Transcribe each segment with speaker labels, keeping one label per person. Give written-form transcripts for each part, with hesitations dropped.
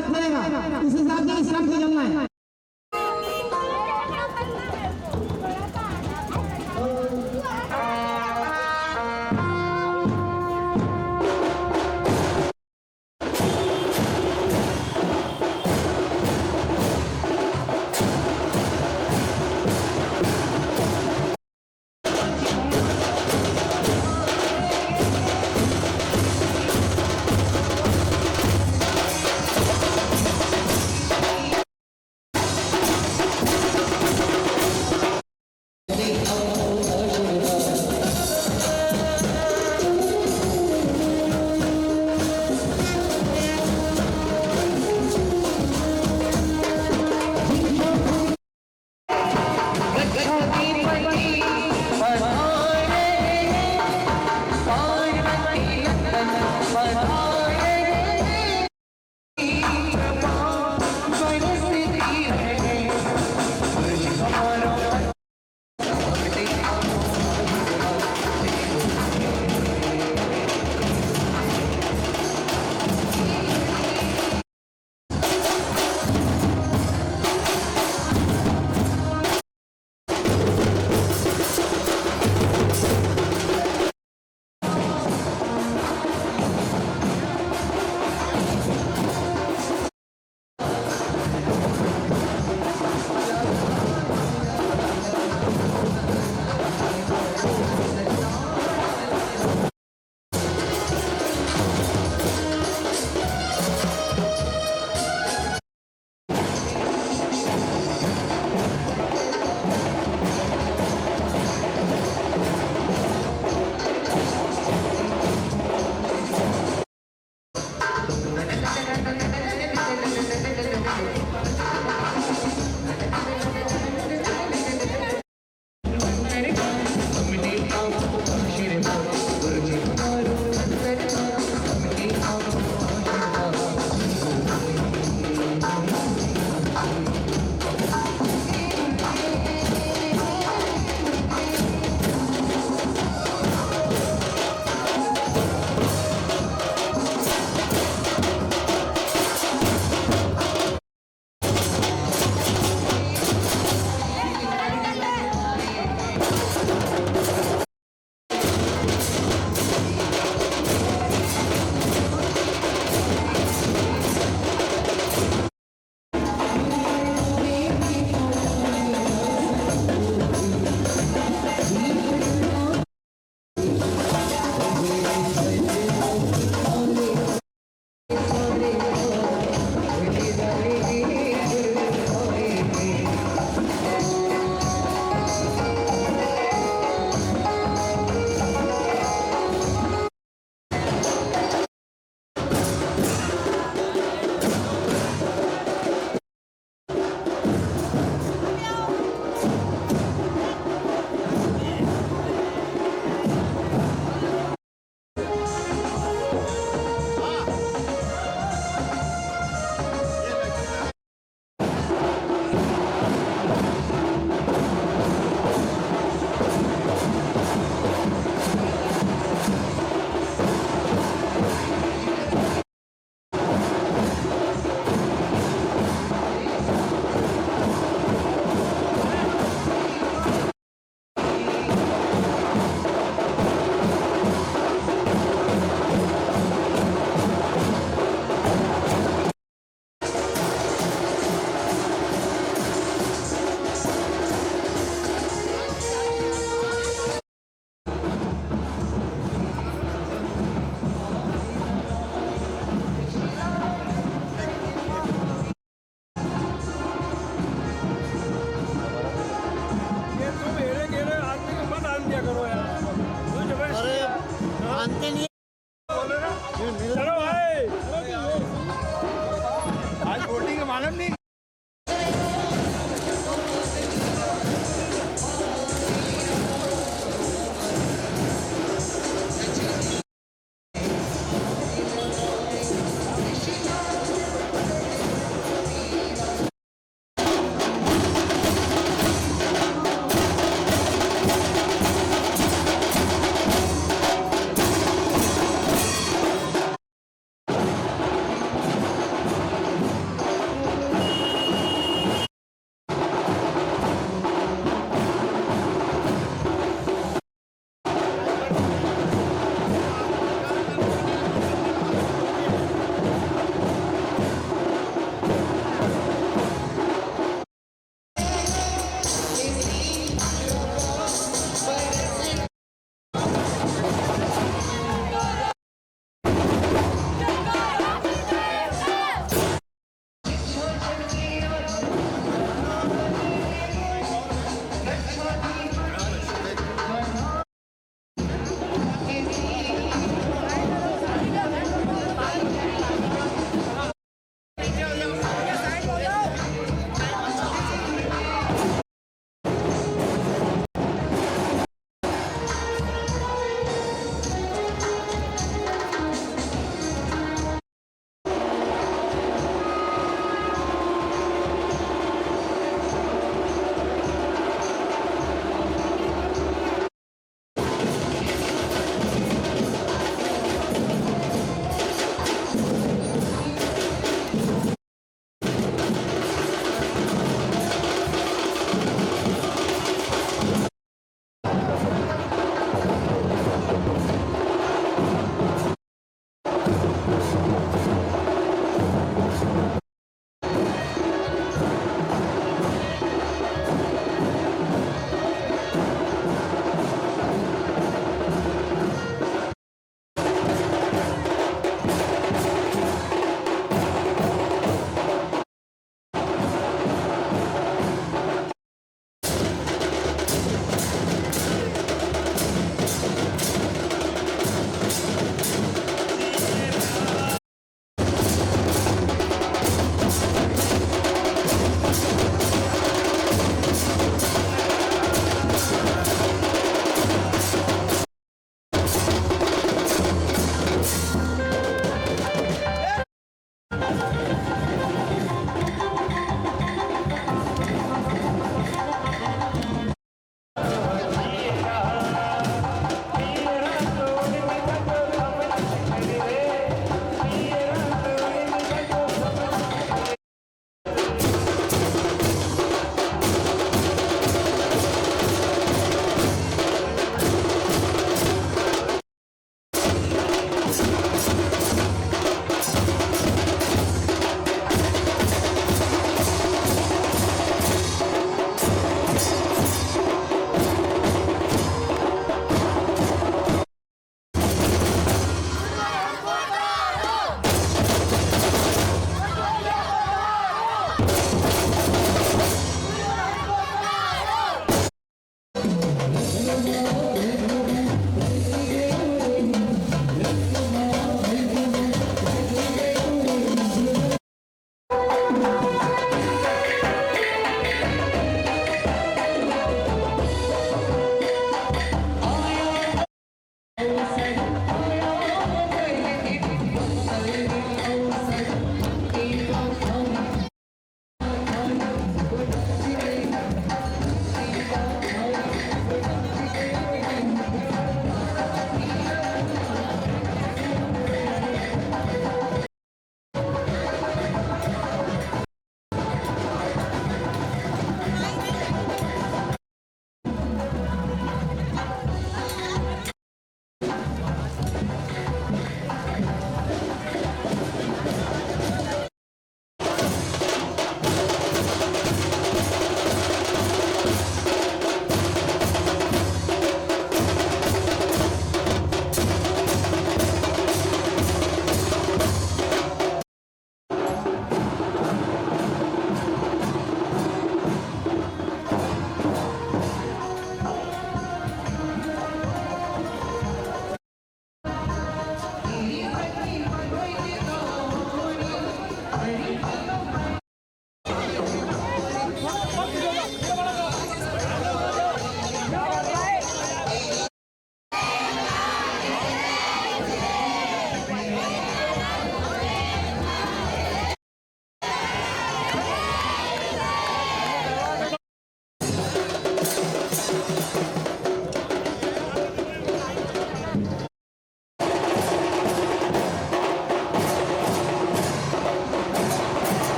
Speaker 1: मत करेगा, उस हिसाब से इस्लाम को जमना है।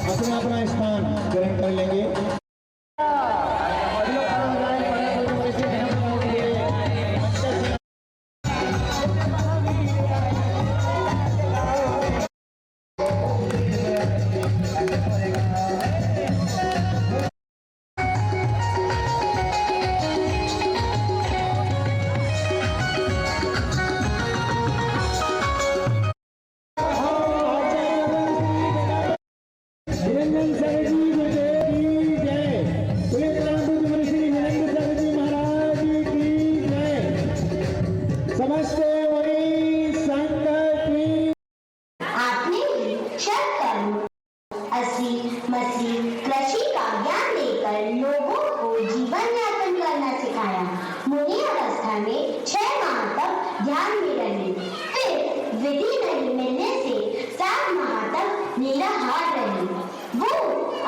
Speaker 2: अपना अपना स्थान ग्रहण कर लेंगे।
Speaker 3: कृषि का ज्ञान देकर लोगों को जीवन यापन करना सिखाया। मुनि अवस्था में 6 माह तक ध्यान में रहे, फिर विधि नहीं मिलने से 7 माह तक निराहार रहे। वो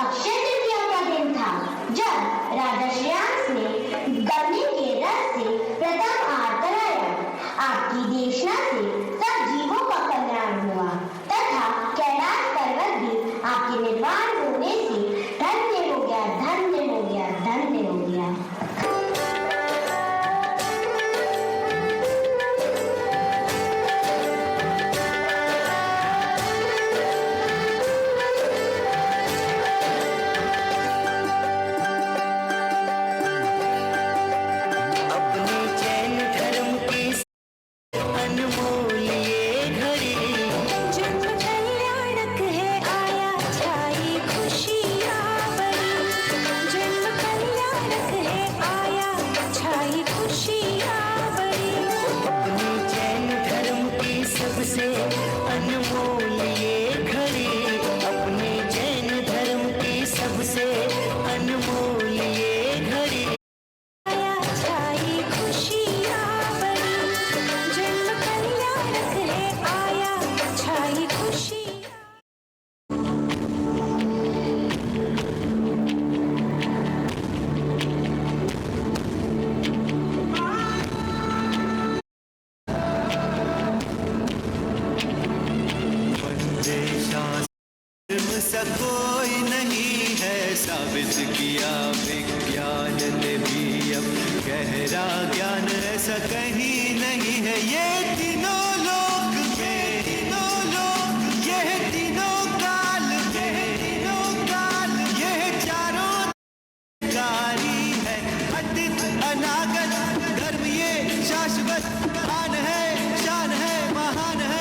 Speaker 3: अक्षय तृतीया का दिन था जब राजा श्रेयांस ने गन्ने के रस से प्रथम आहार कराया। आपकी देशना से सब जीवों का कल्याण हुआ तथा कैलाश पर्वत भी आपके निर्वाण होने से धन्य हो गया, धन्य हो गया, धन्य हो गया।
Speaker 4: कोई नहीं है साबित किया विज्ञान ने भी अब, गहरा ज्ञान ऐसा कहीं नहीं है। ये तीनों लोक में, तीनों लोक, ये तीनों काल में, तीनों काल, ये चारों कारी है। अतीत अनागत धर्म ये शाश्वत, आन है, शान है, महान है।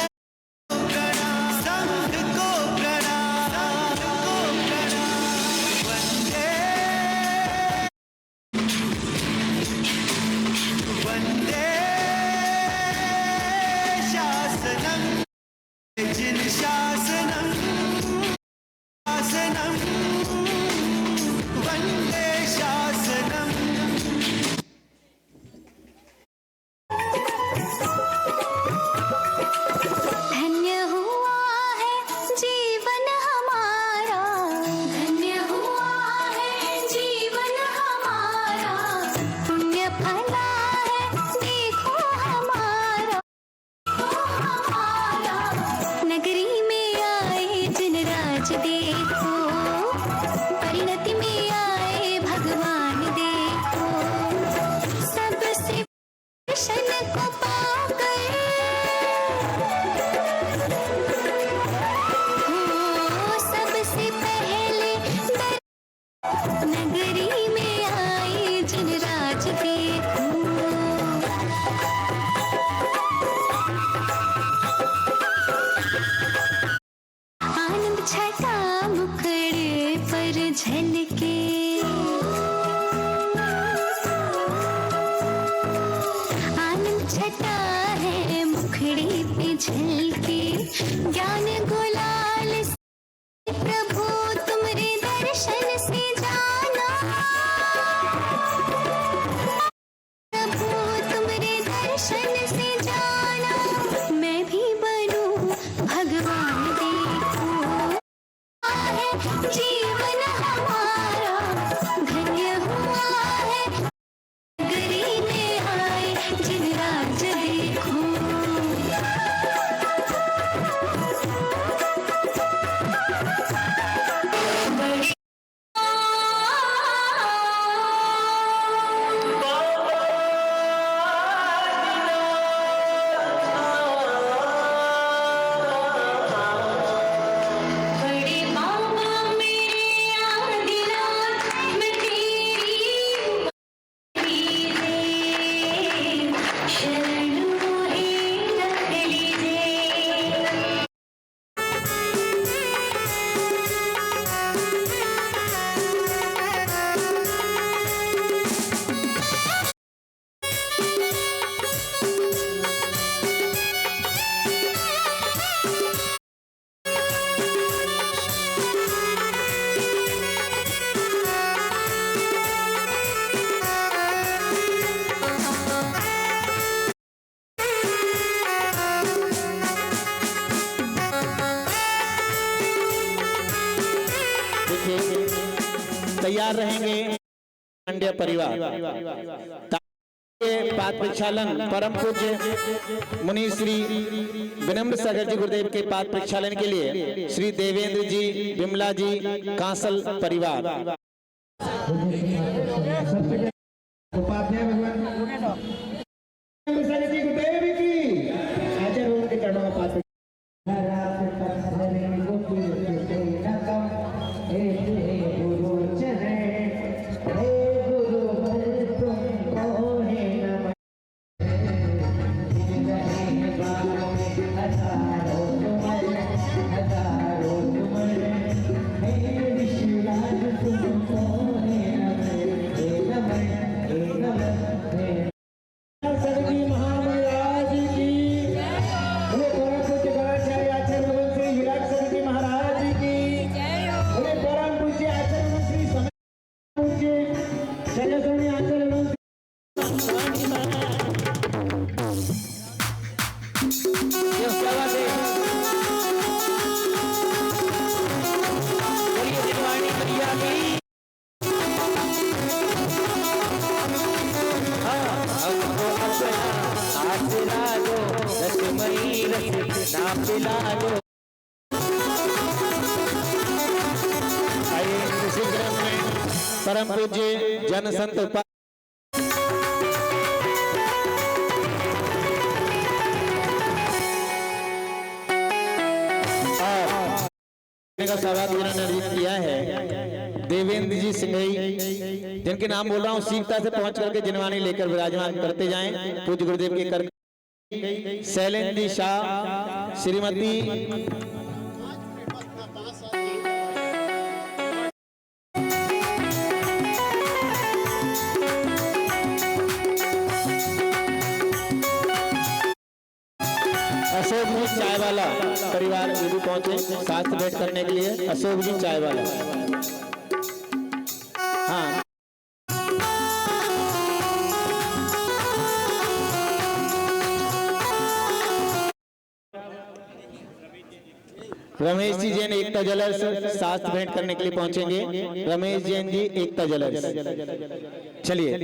Speaker 5: ज्ञान गुलाल प्रभु तुमरे दर्शन से जाना, प्रभु तुमरे दर्शन से जाना, मैं भी बनूं भगवान देखो। है जीवन हमारा धन्य हुआ है, नगरी में आए जिन राज देखो।
Speaker 6: देखे तैयार रहेंगे पांड्य परिवार। पाद प्रक्षालन परम पूज्य मुनि श्री विनम्र सागर जी गुरुदेव के पाद प्रक्षालन के लिए श्री देवेंद्र जी विमला जी कांसल परिवार।
Speaker 2: उपाध्याय भगवान सागर जी गुरुदेव की आचार्य उनके चरणों में पास
Speaker 6: परम पूज्य जन संत का स्वागत निर्णय किया है देवेंद्र जी सिंघई, जिनके नाम बोल रहा हूँ सीखता से पहुंच करके जिनवानी लेकर विराजमान करते जाएं। पूज्य गुरुदेव के कर शैलेंद्र जी शाह, श्रीमती अशोक जी चाय वाला परिवार ये भी पहुंचे साथ भेंट करने के लिए। अशोक जी चाय वाला, हाँ रमेश जी जैन एकता ज्वेलर्स साथ भेंट करने के लिए पहुंचेंगे। रमेश जैन जी एकता ज्वेलर्स। चलिए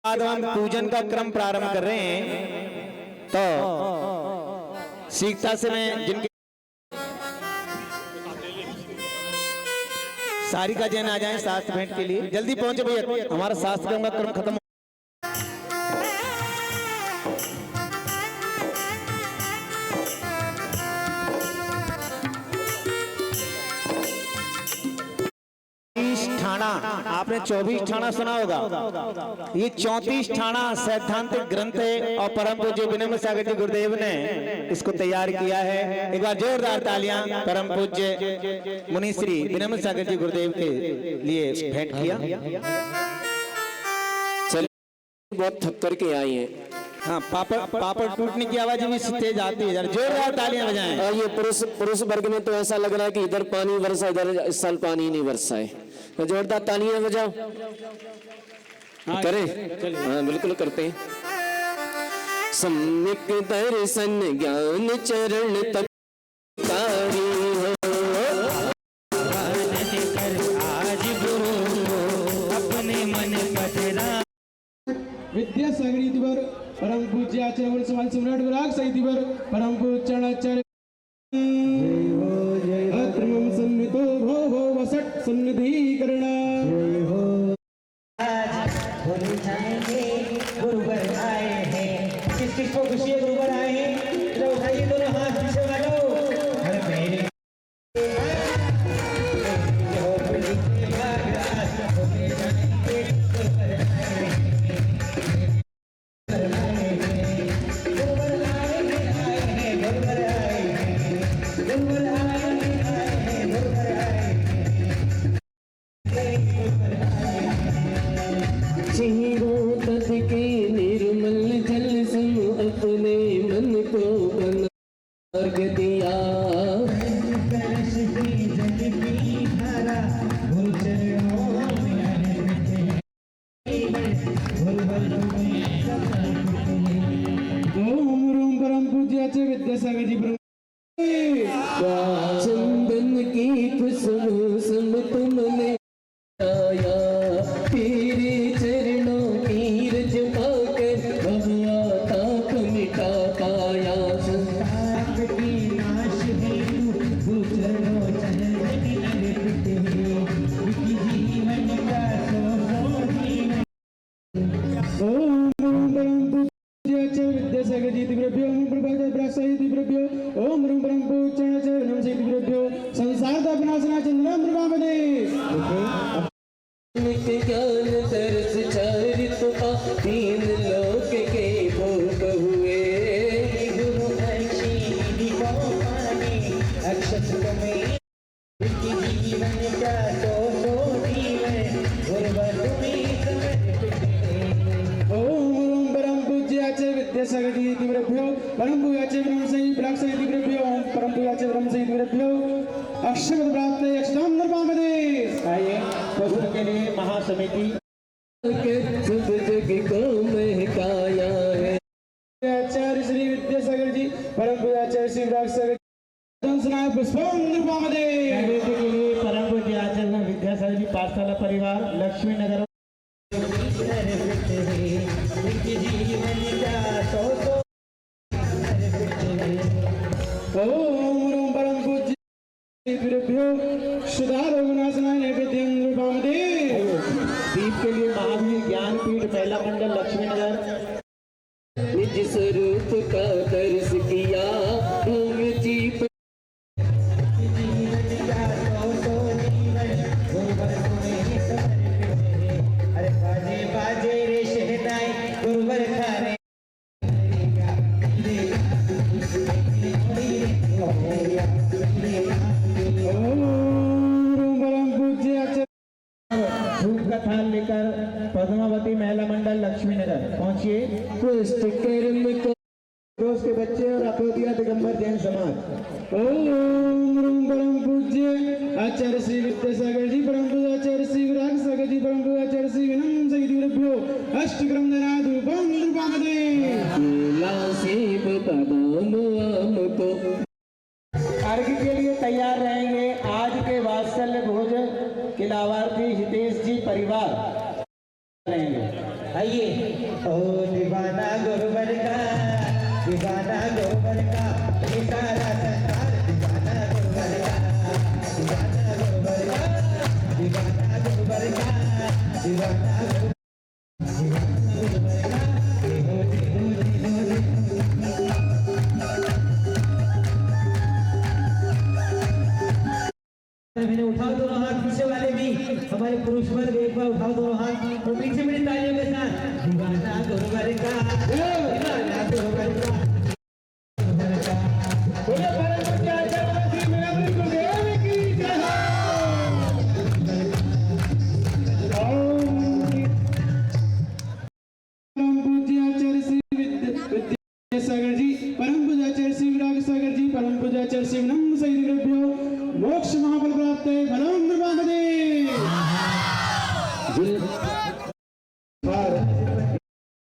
Speaker 6: आज हम पूजन का क्रम प्रारंभ कर रहे हैं, तो सीखता से मैं जिनके सारिका जैन आ जाएं साथ भेंट के लिए, जल्दी पहुंचे भैया, हमारा शास्त्र का क्रम खत्म। ठाणा, आपने 24 ठाणा सुना होगा, ये 34 ठाणा सैद्धांतिक ग्रंथ है और परम पूज्य विनम्र सागर जी गुरुदेव ने इसको तैयार किया है। एक बार जोरदार तालियां परम पूज्य मुनि श्री विनम्र सागर जी गुरुदेव के लिए भेंट किया।
Speaker 7: चलिए बहुत थक करके आई हैं।
Speaker 6: हाँ, पापड़ टूटने की आवाज भी तेज आती है, जोरदार तालियां बजाएं।
Speaker 7: और ये पुरुष वर्ग में तो ऐसा लग रहा है कि इधर पानी बरसा, इधर इस साल पानी नहीं बरसा है। तो जोरदार तालियां बजाओ। करें? हाँ बिल्कुल करते हैं। सम्यक दर्शन ज्ञान चरण तक कारी हो,
Speaker 4: आज गुरु अपने मन पधरा।
Speaker 1: विद्यासागरी दिवर परम पूज्य आचार्य वर्ष समाज सम्राट विराग सही दिवर परम पूज्य आचार्य अत्रमं सन्नितो भो वसट सन्निधिकरणा।
Speaker 2: होली जाएंगे गुरुवर आए हैं, किस किस को खुशी है गुरुवर आए हैं, तो उठाइए दोनों हाथ पीछे वालों। अरे मेरे
Speaker 1: देखिए
Speaker 7: ज्ञान दर्श चारित्वा तीन लोक के भोग हुए
Speaker 2: गुरु हर्षि दीपो पानी अक्षत में जीवन का तो जीवन गुरुवर तुम्हें
Speaker 1: ओम परम पूज्य आचार्य विद्यासागर जी दिव्यभ्यो परम पूज्य आचार्य ब्रह्म संहित ब्राह्मण संहित दिव्यभ्यो ओम परम पूज्य आचार्य ब्रह्म संहित दिव्यभ्यो अक्षत प्राप्त अष्टम नरपामदे।
Speaker 6: आइए प्रभु के लिए महासमिति
Speaker 7: के सब जग को महकाया है।
Speaker 1: आचार्य श्री विद्यासागर जी परम पूज्य आचार्य श्री ब्राह्मण सागर दंसनाय पुष्पम नरपामदे।
Speaker 6: नैवेद्य के लिए परम पूज्य आचार्य विद्यासागर जी पाठशाला परिवार लक्ष्मी नगर
Speaker 2: जीवन का तो
Speaker 1: ओम परम पूज्य दिव्यभ्यो सदा रघुनाथनाय नैवेद्यं नरपामदे।
Speaker 6: दीप के लिए महावीर ज्ञानपीठ महिला मंडल लक्ष्मी नगर
Speaker 7: निज स्वरूप का दर्श किया ओम जीव
Speaker 2: अरे बाजे बाजे रे शहनाई गुरुवर खारे
Speaker 1: ओम परम पूज्य आचार्य
Speaker 6: धूप का थाल लेकर पद्मावती महिला मंडल लक्ष्मी नगर पहुंचिए।
Speaker 7: पुष्ट कर्म को
Speaker 6: दोस्त के बच्चे और अपोदिया दिगंबर जैन समाज
Speaker 1: ओम परम पूज्य आचार्य श्री विद्यासागर जी परम पूज्य आचार्य श्री विराग सागर जी परम पूज्य आचार्य श्री विनम्र संहित दिव्यभ्यो अष्टक्रम दना धूपम नृपामदे।
Speaker 7: केला सेब बादाम आम को
Speaker 6: अर्घ के लिए तैयार रहेंगे आज के वात्सल्य भोज के लाभार्थी हितेश जी परिवार रहेंगे।
Speaker 2: आइए ओ दीवाना गुरुवर का दीवाना गुरुवर का ये सारा संसार दीवाना गुरुवर का दीवाना गुरुवर का दीवाना गुरुवर का दीवाना मैंने उठाओ दोनों हाथ पीछे वाले भी हमारे पुरुष वर्ग एक बार उठाओ दोनों हाथ तो पीछे मेरी तालियों के साथ दीवाना गुरुवर का दीवाना गुरुवर का
Speaker 1: बोलो परम पूज्य आचार्य श्री विनम्र गुरुदेव की जय हो। ओम परम पूज्य आचार्य श्री विद्यासागर जी परम पूज्य आचार्य श्री विराग सागर जी परम पूज्य आचार्य श्री विनम्र संहित दिव्यभ्यो मोक्ष महाफल प्राप्त फलम नृपामदे।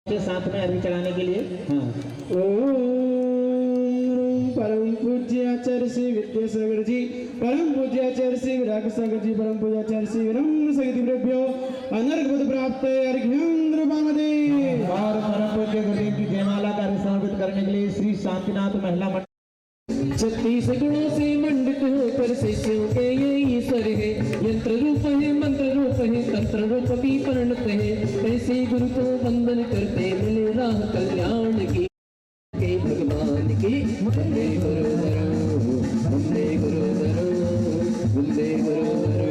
Speaker 6: के साथ में अर्घ चढ़ाने के लिए
Speaker 1: ओम परम पूज्य आचार्य श्री विद्यासागर जी परम पूज्य आचार्य श्री विराग सागर जी परम पूज्य आचार्य श्री विनम्र संहित दिव्यभ्यो अनर्घ प्राप्त अर्घ्यं नृपामदे।
Speaker 6: और परम पूज्य गुरुदेव की जयमाला का समर्पित करने के लिए श्री शांतिनाथ महिला मंडल
Speaker 7: 36 गुणों से मंडित होकर शिष्यों के ये ईश्वर है। यंत्र रूप है मंत्र रूप है तंत्र रूप भी परिणत है। ऐसे गुरु को वंदन करते मिले राह कल्याण की के भगवान की वंदे गुरुवरो वंदे गुरुवरो वंदे गुरुवरो।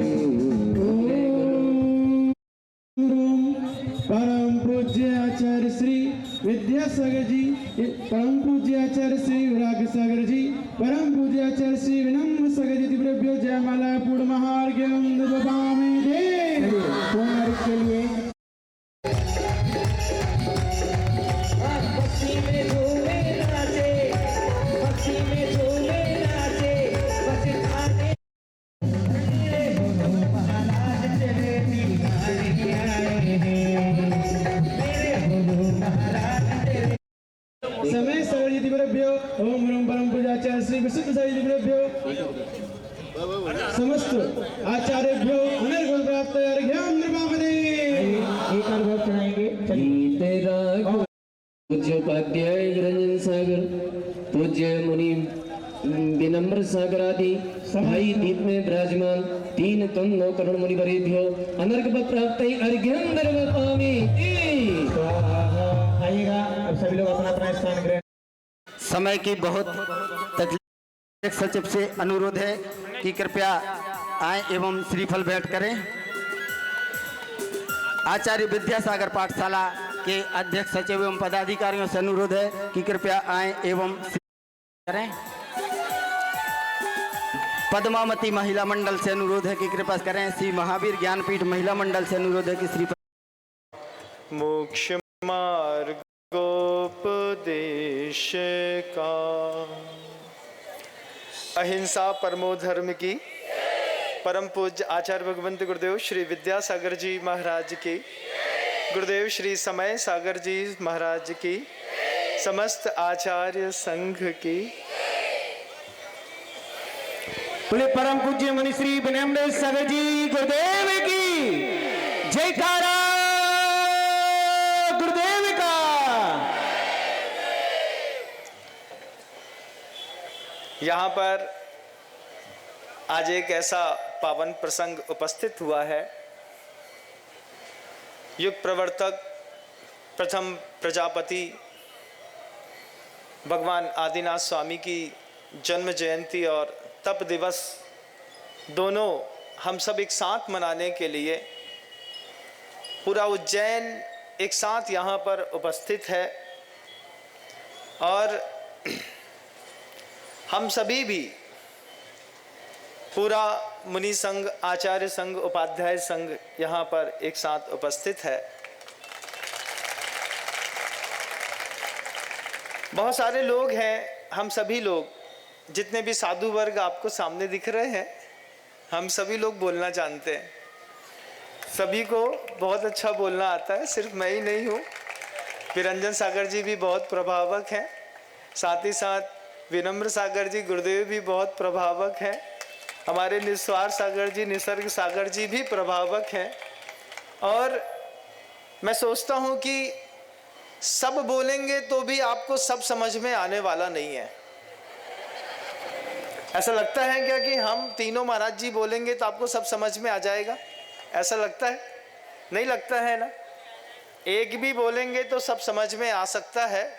Speaker 1: परम पूज्य आचार्य श्री विद्यासागर जी परम पूज्य आचार्य श्री विराग सागर जी परम पूज्य आचार्य श्री विनम्र सागर जी दिव्यभ्यो जयमाला पूर्ण महार्घ्यं नृपामदे।
Speaker 6: पूर्ण अर्घ के लिए
Speaker 2: भक्ति में झूमे नाचे भक्ति में झूमे नाचे बस खाने मेरे गुरु महाराज तेरे दीवाने आए हैं मेरे गुरु महाराज तेरे
Speaker 1: समय सागर जी दिव्यभ्यो ओम परम पूज्य आचार्य श्री विशुद्ध सागर जी दिव्यभ्यो समस्त आचार्यभ्यो अनर्घ प्राप्त अर्घ्यं नृपामदे।
Speaker 6: एक अर्घ चढ़ाएंगे।
Speaker 7: तेरा पूज्य उपाध्याय रंजन सागर पूज्य मुनि विनम्र सागर आदि भाई दीप में विराजमान 3 तन 9 करोड़ मुनि वरेभ्यो अनर्घ प्राप्त अर्घ्यं नरपामि।
Speaker 6: तो आइएगा अब सभी लोग अपना अपना स्थान ग्रहण।
Speaker 8: समय की बहुत तकलीफ सचिव से अनुरोध है कि कृपया आए एवं श्रीफल भेंट करें। आचार्य विद्यासागर पाठशाला के अध्यक्ष सचिव एवं पदाधिकारियों से अनुरोध है कि कृपया आए एवं करें। पद्मावती महिला मंडल से अनुरोध है कि कृपया करें। श्री महावीर ज्ञानपीठ महिला मंडल से अनुरोध है कि श्री
Speaker 9: मोक्ष मार्गोपदेश का। अहिंसा परमो धर्म की। परम पूज्य आचार्य भगवंत गुरुदेव श्री विद्यासागर जी महाराज की, गुरुदेव श्री समय सागर जी महाराज की, समस्त आचार्य संघ की।
Speaker 6: बोले परम पूज्य मुनि श्री विनम्र सागर जी गुरुदेव की जयकारा, गुरुदेव का।
Speaker 9: यहाँ पर आज एक ऐसा पावन प्रसंग उपस्थित हुआ है। युग प्रवर्तक प्रथम प्रजापति भगवान आदिनाथ स्वामी की जन्म जयंती और तप दिवस दोनों हम सब एक साथ मनाने के लिए पूरा उज्जैन एक साथ यहाँ पर उपस्थित है। और हम सभी भी पूरा मुनि संघ, आचार्य संघ, उपाध्याय संघ यहाँ पर एक साथ उपस्थित है। बहुत सारे लोग हैं, हम सभी लोग जितने भी साधु वर्ग आपको सामने दिख रहे हैं, हम सभी लोग बोलना जानते हैं। सभी को बहुत अच्छा बोलना आता है, सिर्फ मैं ही नहीं हूँ। विरंजन सागर जी भी बहुत प्रभावक हैं, साथ ही साथ विनम्र सागर जी गुरुदेव भी बहुत प्रभावक हैं। हमारे निस्वार सागर जी, निसर्ग सागर जी भी प्रभावक हैं। और मैं सोचता हूँ कि सब बोलेंगे तो भी आपको सब समझ में आने वाला नहीं है। ऐसा लगता है क्या कि हम तीनों महाराज जी बोलेंगे तो आपको सब समझ में आ जाएगा? ऐसा लगता है? नहीं लगता है ना। एक भी बोलेंगे तो सब समझ में आ सकता है।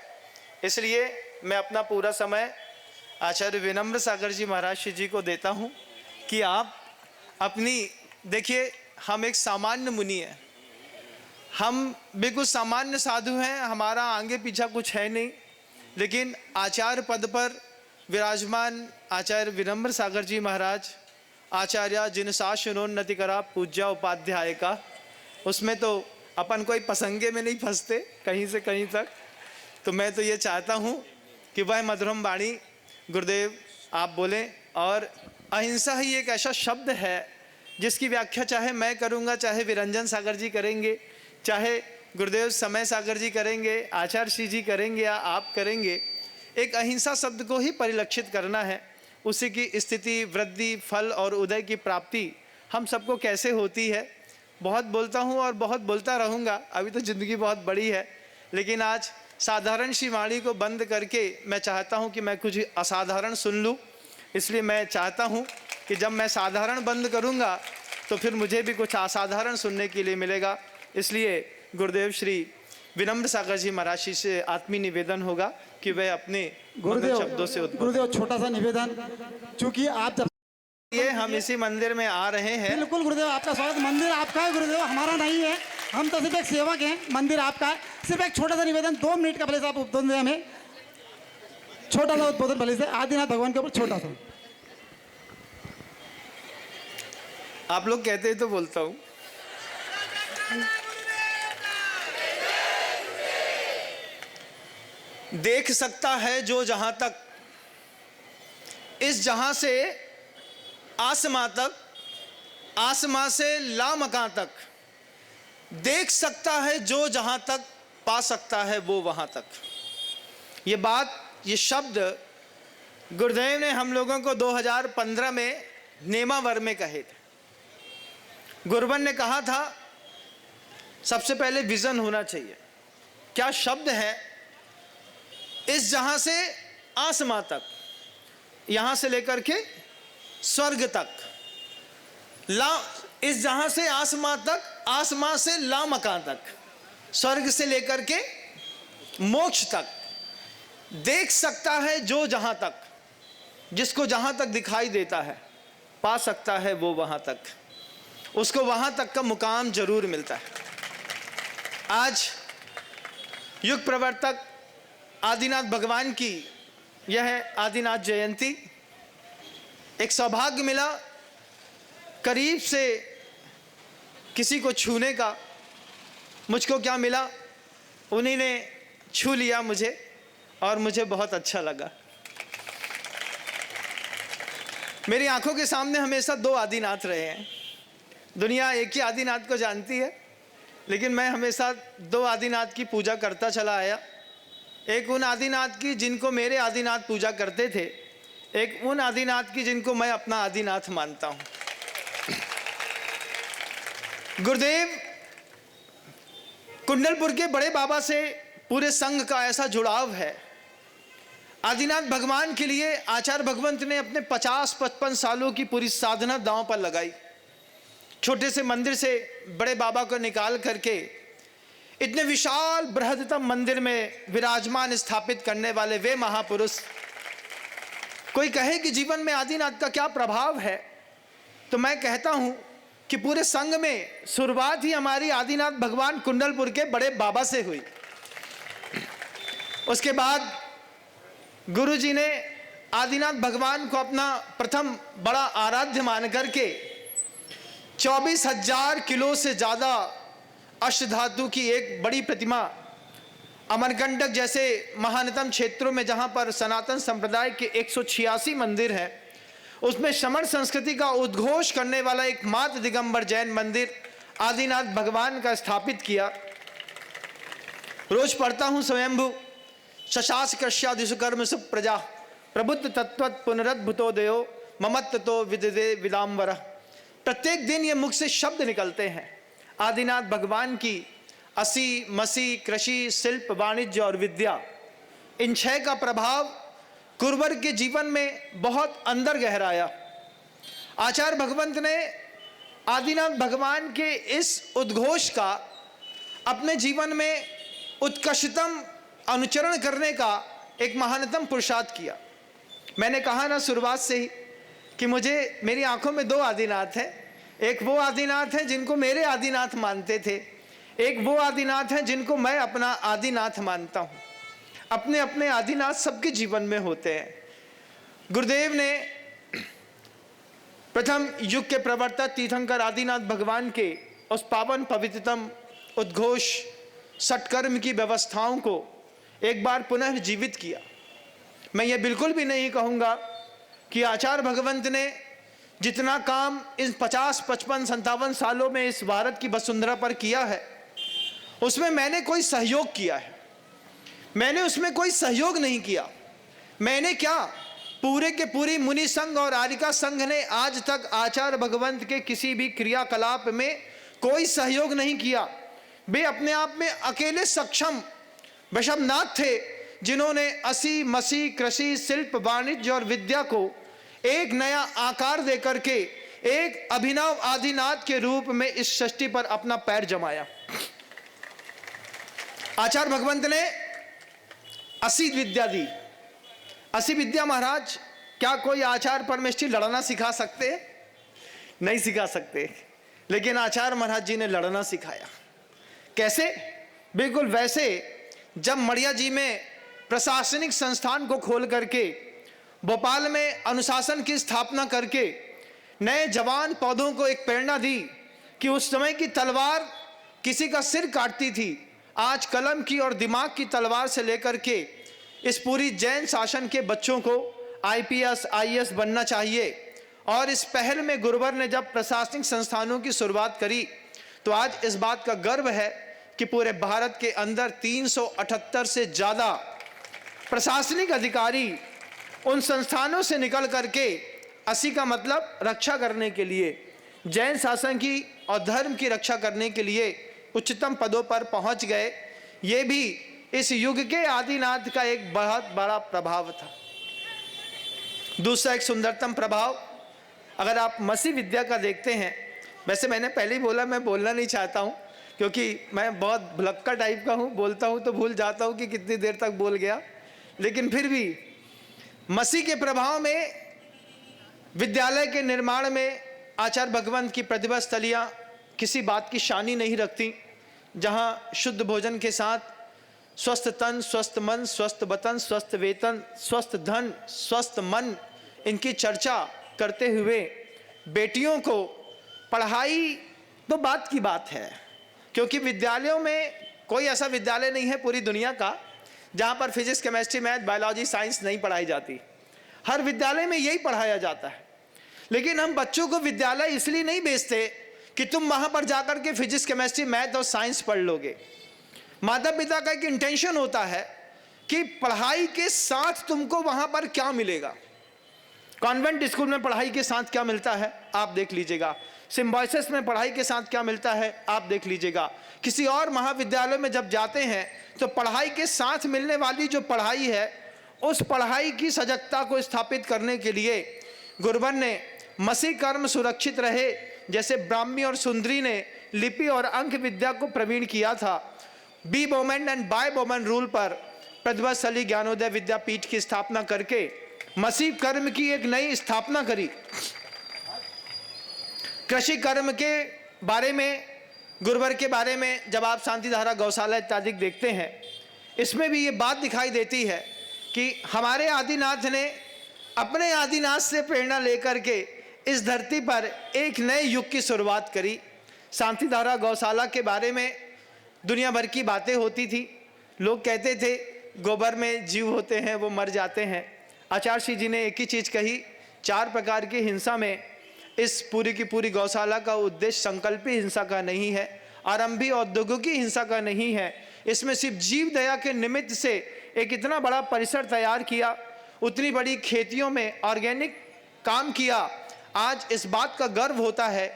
Speaker 9: इसलिए मैं अपना पूरा समय आचार्य विनम्र सागर जी महाराज जी को देता हूँ कि आप अपनी, देखिए हम एक सामान्य मुनि हैं, हम बिल्कुल सामान्य साधु हैं, हमारा आगे पीछा कुछ है नहीं, लेकिन आचार्य पद पर विराजमान आचार्य विनम्र सागर जी महाराज, आचार्य जिन शासनोन्नति करा पूज्या उपाध्याय का, उसमें तो अपन कोई पसंगे में नहीं फंसते कहीं से कहीं तक। तो मैं तो ये चाहता हूँ कि वह मधुरम वाणी गुरुदेव आप बोलें। और अहिंसा ही एक ऐसा शब्द है जिसकी व्याख्या चाहे मैं करूँगा, चाहे विरंजन सागर जी करेंगे, चाहे गुरुदेव समय सागर जी करेंगे, आचार्य श्री जी करेंगे या आप करेंगे, एक अहिंसा शब्द को ही परिलक्षित करना है। उसी की स्थिति, वृद्धि, फल और उदय की प्राप्ति हम सबको कैसे होती है। बहुत बोलता हूँ और बहुत बोलता रहूँगा, अभी तो ज़िंदगी बहुत बड़ी है, लेकिन आज साधारण सी वाणी को बंद करके मैं चाहता हूँ कि मैं कुछ असाधारण सुन लूँ। इसलिए मैं चाहता हूँ कि जब मैं साधारण बंद करूँगा तो फिर मुझे भी कुछ असाधारण सुनने के लिए मिलेगा। इसलिए गुरुदेव श्री विनम्र सागर जी महाराज जी से आत्मीय निवेदन होगा कि वे अपने शब्दों से
Speaker 10: गुरुदेव छोटा सा निवेदन, चूंकि आप जब
Speaker 9: ये हम इसी मंदिर में आ रहे हैं।
Speaker 10: बिल्कुल गुरुदेव आपका स्वागत। मंदिर आपका है गुरुदेव, हमारा नहीं है, हम तो सिर्फ एक सेवक हैं। मंदिर आपका है। सिर्फ एक छोटा सा निवेदन, 2 मिनट का भले से आप उद्बोधन दें हमें, छोटा सा उद्बोधन भले से आदिनाथ भगवान के ऊपर छोटा सा।
Speaker 9: आप लोग कहते हैं तो बोलता हूँ। देख सकता है जो जहां तक, इस जहां से आसमां तक, आसमां से लामकां तक, देख सकता है जो जहां तक, पा सकता है वो वहां तक। ये बात, ये शब्द गुरुदेव ने हम लोगों को 2015 में नेमावर में कहे थे। गुरुवन ने कहा था सबसे पहले विजन होना चाहिए। क्या शब्द है? इस जहां से आसमां तक, यहां से लेकर के स्वर्ग तक, इस जहां से आसमां तक, आसमां से लामकां तक, स्वर्ग से लेकर के मोक्ष तक, देख सकता है जो जहां तक, जिसको जहां तक दिखाई देता है। पा सकता है वो वहाँ तक, उसको वहाँ तक का मुकाम जरूर मिलता है। आज युग प्रवर्तक आदिनाथ भगवान की यह है आदिनाथ जयंती। एक सौभाग्य मिला करीब से किसी को छूने का। मुझको क्या मिला, उन्हीं ने छू लिया मुझे और मुझे बहुत अच्छा लगा। मेरी आंखों के सामने हमेशा दो आदिनाथ रहे हैं। दुनिया एक ही आदिनाथ को जानती है, लेकिन मैं हमेशा दो आदिनाथ की पूजा करता चला आया। एक उन आदिनाथ की जिनको मेरे आदिनाथ पूजा करते थे, एक उन आदिनाथ की जिनको मैं अपना आदिनाथ मानता हूं। गुरुदेव कुंडलपुर के बड़े बाबा से पूरे संघ का ऐसा जुड़ाव है। आदिनाथ भगवान के लिए आचार्य भगवंत ने अपने 50-55 सालों की पूरी साधना दांव पर लगाई। छोटे से मंदिर से बड़े बाबा को निकाल करके इतने विशाल बृहदतम मंदिर में विराजमान स्थापित करने वाले वे महापुरुष। कोई कहे कि जीवन में आदिनाथ का क्या प्रभाव है, तो मैं कहता हूं कि पूरे संघ में शुरुआत ही हमारी आदिनाथ भगवान कुंडलपुर के बड़े बाबा से हुई। उसके बाद गुरुजी ने आदिनाथ भगवान को अपना प्रथम बड़ा आराध्य मान करके 24,000 किलो से ज़्यादा अष्टधातु की एक बड़ी प्रतिमा अमरकंटक जैसे महानतम क्षेत्रों में, जहाँ पर सनातन संप्रदाय के 186 मंदिर हैं, उसमें श्रमण संस्कृति का उद्घोष करने वाला एक मात्र दिगंबर जैन मंदिर आदिनाथ भगवान का स्थापित किया। रोज पढ़ता हूँ स्वयंभू शशास कश्यादिशु कर्म सुप्रजा प्रबुद्ध तत्वत् पुनरद्भुतोदयो ममत्तो विददे विदाम्बर। प्रत्येक दिन ये मुख से शब्द निकलते हैं आदिनाथ भगवान की असी मसी कृषि शिल्प वाणिज्य और विद्या, इन 6 का प्रभाव गुरुवर के जीवन में बहुत अंदर गहराया। आचार्य भगवंत ने आदिनाथ भगवान के इस उद्घोष का अपने जीवन में उत्कृष्टतम अनुचरण करने का एक महानतम पुरुषार्थ किया। मैंने कहा ना शुरुआत से ही कि मुझे, मेरी आंखों में 2 आदिनाथ हैं। एक वो आदिनाथ हैं जिनको मेरे आदिनाथ मानते थे, एक वो आदिनाथ हैं जिनको मैं अपना आदिनाथ मानता हूँ। अपने अपने आदिनाथ सबके जीवन में होते हैं। गुरुदेव ने प्रथम युग के प्रवर्तक तीर्थंकर आदिनाथ भगवान के उस पावन पवित्रतम उद्घोष सत्कर्म की व्यवस्थाओं को एक बार पुनः जीवित किया। मैं ये बिल्कुल भी नहीं कहूँगा कि आचार्य भगवंत ने जितना काम इन 50, 55, 57 सालों में इस भारत की वसुंधरा पर किया है, उसमें मैंने कोई सहयोग किया है। मैंने उसमें कोई सहयोग नहीं किया। मैंने क्या, पूरे के पूरी मुनि संघ और आर्यिका संघ ने आज तक आचार्य भगवंत के किसी भी क्रियाकलाप में कोई सहयोग नहीं किया। वे अपने आप में अकेले सक्षम वैष्णवनाथ थे, जिन्होंने असी मसी कृषि शिल्प वाणिज्य और विद्या को एक नया आकार देकर के एक अभिनव आदिनाथ के रूप में इस सृष्टि पर अपना पैर जमाया। आचार्य भगवंत ने असी विद्या दी। असी विद्या महाराज, क्या कोई आचार्य परमेष्ठी लड़ना सिखा सकते? नहीं सिखा सकते, लेकिन आचार्य महाराज जी ने लड़ना सिखाया। कैसे? बिल्कुल वैसे जब मड़िया जी में प्रशासनिक संस्थान को खोल करके भोपाल में अनुशासन की स्थापना करके नए जवान पौधों को एक प्रेरणा दी कि उस समय की तलवार किसी का सिर काटती थी, आज कलम की और दिमाग की तलवार से लेकर के इस पूरी जैन शासन के बच्चों को IPS IAS बनना चाहिए। और इस पहल में गुरुवर ने जब प्रशासनिक संस्थानों की शुरुआत करी, तो आज इस बात का गर्व है कि पूरे भारत के अंदर 378 से ज़्यादा प्रशासनिक अधिकारी उन संस्थानों से निकल करके, असी का मतलब रक्षा करने के लिए, जैन शासन की और धर्म की रक्षा करने के लिए उच्चतम पदों पर पहुंच गए। ये भी इस युग के आदिनाथ का एक बहुत बड़ा प्रभाव था। दूसरा एक सुंदरतम प्रभाव, अगर आप मसी विद्या का देखते हैं, वैसे मैंने पहले ही बोला मैं बोलना नहीं चाहता हूँ, क्योंकि मैं बहुत भुलक्कड़ टाइप का हूँ, बोलता हूँ तो भूल जाता हूँ कि कितनी देर तक बोल गया। लेकिन फिर भी मसीह के प्रभाव में विद्यालय के निर्माण में आचार्य भगवंत की प्रतिभा स्थलियाँ किसी बात की शानी नहीं रखती, जहाँ शुद्ध भोजन के साथ स्वस्थ तन, स्वस्थ मन, स्वस्थ वतन, स्वस्थ वेतन, स्वस्थ धन, स्वस्थ मन, इनकी चर्चा करते हुए बेटियों को पढ़ाई तो बात की बात है, क्योंकि विद्यालयों में कोई ऐसा विद्यालय नहीं है पूरी दुनिया का जहाँ पर physics, chemistry, math, biology, science नहीं पढ़ाई जाती। हर विद्यालय में यही पढ़ाया जाता है। लेकिन हम बच्चों को विद्यालय इसलिए नहीं भेजते कि तुम वहाँ पर जाकर के फिजिक्स, केमिस्ट्री, मैथ और साइंस पढ़ लोगे। माता पिता का एक इंटेंशन होता है कि पढ़ाई के साथ तुमको वहाँ पर क्या मिलेगा। कॉन्वेंट स्कूल में पढ़ाई के साथ क्या मिलता है आप देख लीजिएगा, सिम्बायोसिस में पढ़ाई के साथ क्या मिलता है आप देख लीजिएगा। किसी और महाविद्यालय में जब जाते हैं तो पढ़ाई के साथ मिलने वाली जो पढ़ाई है, उस पढ़ाई की सजगता को स्थापित करने के लिए गुरुवर ने मसी कर्म सुरक्षित रहे, जैसे ब्राह्मी और सुंदरी ने लिपि और अंक विद्या को प्रवीण किया था। बी Boman and by Boman rule पर प्रतिभाशाली ज्ञानोदय विद्यापीठ की स्थापना करके मसीह कर्म की एक नई स्थापना करी। कृषि कर्म के बारे में, गुरुवर के बारे में जब आप शांतिधारा गौशाला इत्यादि देखते हैं, इसमें भी ये बात दिखाई देती है कि हमारे आदिनाथ ने अपने आदिनाथ से प्रेरणा लेकर के इस धरती पर एक नए युग की शुरुआत करी। शांतिधारा गौशाला के बारे में दुनिया भर की बातें होती थी। लोग कहते थे गोबर में जीव होते हैं, वो मर जाते हैं। आचार्य श्री जी ने एक ही चीज़ कही, 4 प्रकार की हिंसा में इस पूरी की पूरी गौशाला का उद्देश्य संकल्पी हिंसा का नहीं है, आरंभी औद्योगिकी हिंसा का नहीं है। इसमें सिर्फ जीव दया के निमित्त से एक इतना बड़ा परिसर तैयार किया, उतनी बड़ी खेतियों में ऑर्गेनिक काम किया। आज इस बात का गर्व होता है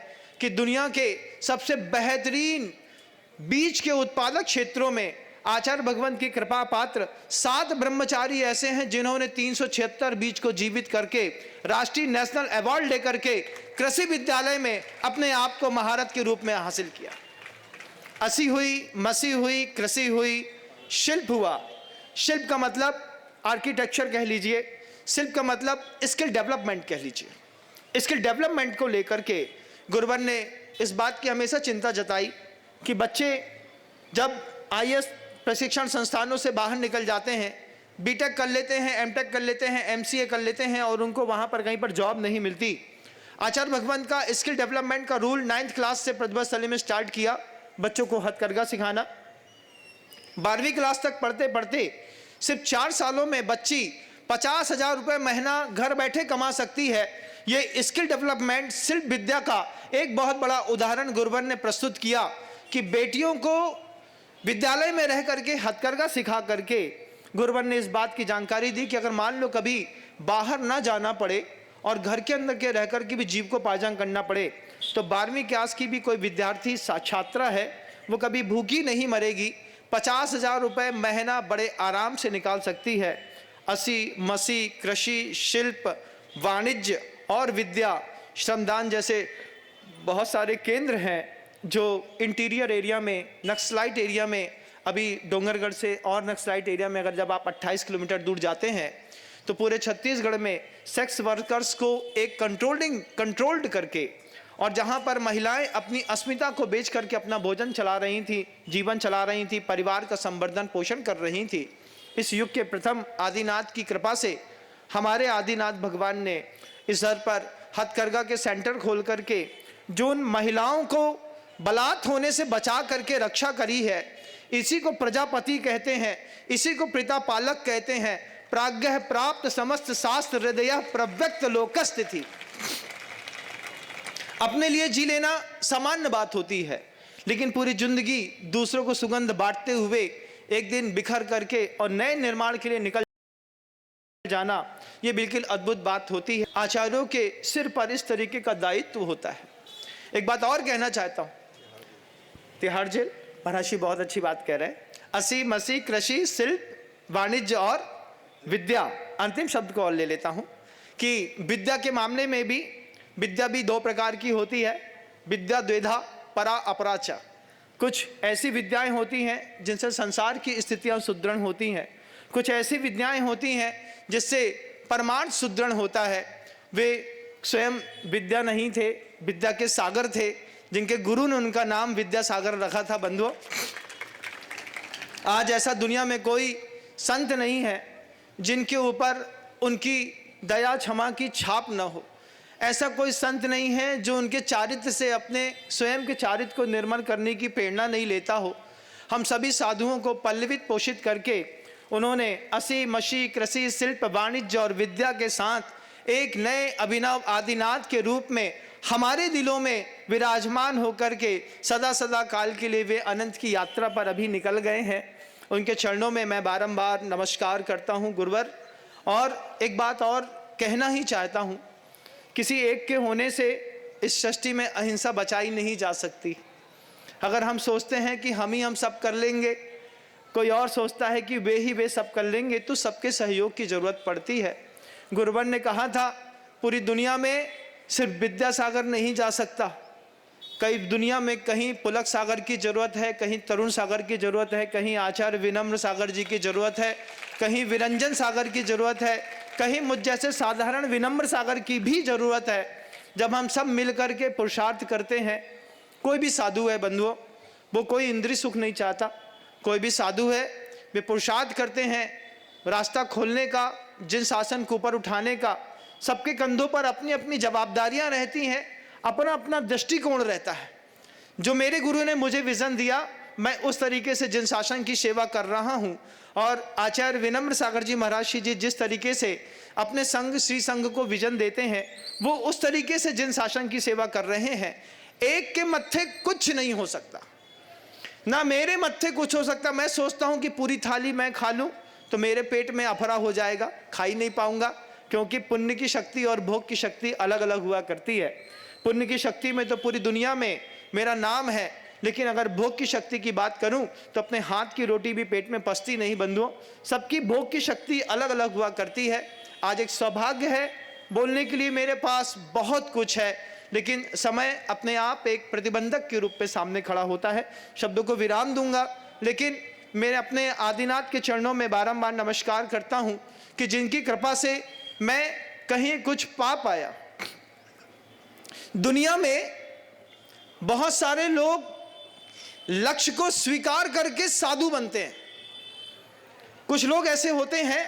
Speaker 9: कि दुनिया के सबसे बेहतरीन बीज के उत्पादक क्षेत्रों में आचार्य भगवंत की कृपा पात्र 7 ब्रह्मचारी ऐसे हैं जिन्होंने 376 बीज को जीवित करके राष्ट्रीय नेशनल अवार्ड लेकर के कृषि विद्यालय में अपने आप को महारत के रूप में हासिल किया। असी हुई, मसी हुई, कृषि हुई, शिल्प हुआ। शिल्प का मतलब आर्किटेक्चर कह लीजिए, शिल्प का मतलब स्किल डेवलपमेंट कह लीजिए। स्किल डेवलपमेंट को लेकर के गुरुवर ने इस बात की हमेशा चिंता जताई कि बच्चे जब IAS प्रशिक्षण संस्थानों से बाहर निकल जाते हैं, बीटेक कर लेते हैं, एमटेक कर लेते हैं, MCA कर लेते हैं और उनको वहाँ पर कहीं पर जॉब नहीं मिलती। आचार्य भगवंत का स्किल डेवलपमेंट का रूल 9th क्लास से प्रतिभाशाली में स्टार्ट किया, बच्चों को हथकरघा सिखाना। 12वीं क्लास तक पढ़ते पढ़ते सिर्फ 4 सालों में बच्ची 50,000 रुपये महीना घर बैठे कमा सकती है। ये स्किल डेवलपमेंट शिल्प विद्या का एक बहुत बड़ा उदाहरण गुरुवर ने प्रस्तुत किया कि बेटियों को विद्यालय में रह करके हथकरघा सिखा करके गुरुवर ने इस बात की जानकारी दी कि अगर मान लो कभी बाहर ना जाना पड़े और घर के अंदर के रह कर के भी जीविकोपार्जन करना पड़े, तो 12वीं क्लास की भी कोई विद्यार्थी छात्रा है, वो कभी भूखी नहीं मरेगी। 50,000 रुपये महीना बड़े आराम से निकाल सकती है। असी, मसी, कृषि, शिल्प, वाणिज्य और विद्या, श्रमदान जैसे बहुत सारे केंद्र हैं जो इंटीरियर एरिया में, नक्सलाइट एरिया में, अभी डोंगरगढ़ से और नक्सलाइट एरिया में अगर जब आप 28 किलोमीटर दूर जाते हैं तो पूरे छत्तीसगढ़ में सेक्स वर्कर्स को एक कंट्रोल्ड करके, और जहां पर महिलाएं अपनी अस्मिता को बेच करके अपना भोजन चला रही थी, जीवन चला रही थी, परिवार का संवर्धन पोषण कर रही थी। इस युग के प्रथम आदिनाथ की कृपा से हमारे आदिनाथ भगवान ने इस धर पर हथकरघा के सेंटर खोल करके जो उन महिलाओं को बलात् होने से बचा करके रक्षा करी है, इसी को प्रजापति कहते हैं, इसी को पिता पालक कहते हैं। प्राज्ञ प्राप्त समस्त शास्त्र हृदय प्रव्यक्त लोकस्थिति। अपने लिए जी लेना सामान्य बात होती है, लेकिन पूरी जिंदगी दूसरों को सुगंध बांटते हुए एक दिन बिखर करके और नए निर्माण के लिए निकल जाना, ये बिल्कुल अद्भुत बात होती है। आचार्यों के सिर पर इस तरीके का दायित्व होता है। एक बात और कहना चाहता हूँ, तिहाड़ जेल महर्षि बहुत अच्छी बात कह रहे हैं। असी, मसी, कृषि, शिल्प, वाणिज्य और विद्या। अंतिम शब्द को और ले लेता हूँ कि विद्या के मामले में भी विद्या भी 2 प्रकार की होती है। विद्या द्वेधा परा अपरा च। कुछ ऐसी विद्याएं होती हैं जिनसे संसार की स्थितियां सुदृढ़ होती हैं, कुछ ऐसी विद्याएं होती हैं जिससे परमार्थ सुदृढ़ होता है। वे स्वयं विद्या नहीं थे, विद्या के सागर थे, जिनके गुरु ने उनका नाम विद्यासागर रखा था। बंधुओं, आज ऐसा दुनिया में कोई संत नहीं है जिनके ऊपर उनकी दया क्षमा की छाप न हो। ऐसा कोई संत नहीं है जो उनके चारित्र से, अपने स्वयं के चारित्र को निर्मल करने की प्रेरणा नहीं लेता हो। हम सभी साधुओं को पल्लवित पोषित करके उन्होंने असी मशी कृषि शिल्प वाणिज्य और विद्या के साथ एक नए अभिनव आदिनाथ के रूप में हमारे दिलों में विराजमान होकर के सदा सदा काल के लिए वे अनंत की यात्रा पर अभी निकल गए हैं। उनके चरणों में मैं बारंबार नमस्कार करता हूं गुरुवर। और एक बात और कहना ही चाहता हूं, किसी एक के होने से इस सृष्टि में अहिंसा बचाई नहीं जा सकती। अगर हम सोचते हैं कि हम सब कर लेंगे, कोई और सोचता है कि वे सब कर लेंगे, तो सबके सहयोग की जरूरत पड़ती है। गुरुवर ने कहा था पूरी दुनिया में सिर्फ विद्यासागर नहीं जा सकता, कई दुनिया में कहीं पुलक सागर की जरूरत है, कहीं तरुण सागर की जरूरत है, कहीं आचार्य विनम्र सागर जी की जरूरत है, कहीं विरंजन सागर की जरूरत है, कहीं मुझ जैसे साधारण विनम्र सागर की भी जरूरत है। जब हम सब मिल कर के पुरुषार्थ करते हैं, कोई भी साधु है बंधुओं, वो कोई इंद्रिय सुख नहीं चाहता, कोई भी साधु है वे पुरुषार्थ करते हैं रास्ता खोलने का, जिन शासन को ऊपर उठाने का। सबके कंधों पर अपनी अपनी जवाबदारियां रहती हैं, अपना अपना दृष्टिकोण रहता है। जो मेरे गुरु ने मुझे विजन दिया, मैं उस तरीके से जिन शासन की सेवा कर रहा हूं। और आचार्य विनम्र सागर जी महाराज जी जिस तरीके से अपने संघ श्री संघ को विजन देते हैं, वो उस तरीके से जिन शासन की सेवा कर रहे हैं। एक के मत्थे कुछ नहीं हो सकता, ना मेरे मत्थे कुछ हो सकता। मैं सोचता हूं कि पूरी थाली मैं खा लूं तो मेरे पेट में अफरा हो जाएगा, खा ही नहीं पाऊंगा, क्योंकि पुण्य की शक्ति और भोग की शक्ति अलग अलग हुआ करती है। पुण्य की शक्ति में तो पूरी दुनिया में मेरा नाम है, लेकिन अगर भोग की शक्ति की बात करूं तो अपने हाथ की रोटी भी पेट में पचती नहीं बंधुओं। सबकी भोग की शक्ति अलग अलग हुआ करती है। आज एक सौभाग्य है, बोलने के लिए मेरे पास बहुत कुछ है, लेकिन समय अपने आप एक प्रतिबंधक के रूप में सामने खड़ा होता है। शब्दों को विराम दूंगा, लेकिन मेरे अपने आदिनाथ के चरणों में बारंबार नमस्कार करता हूं कि जिनकी कृपा से मैं कहीं कुछ पा पाया। दुनिया में बहुत सारे लोग लक्ष्य को स्वीकार करके साधु बनते हैं। कुछ लोग ऐसे होते हैं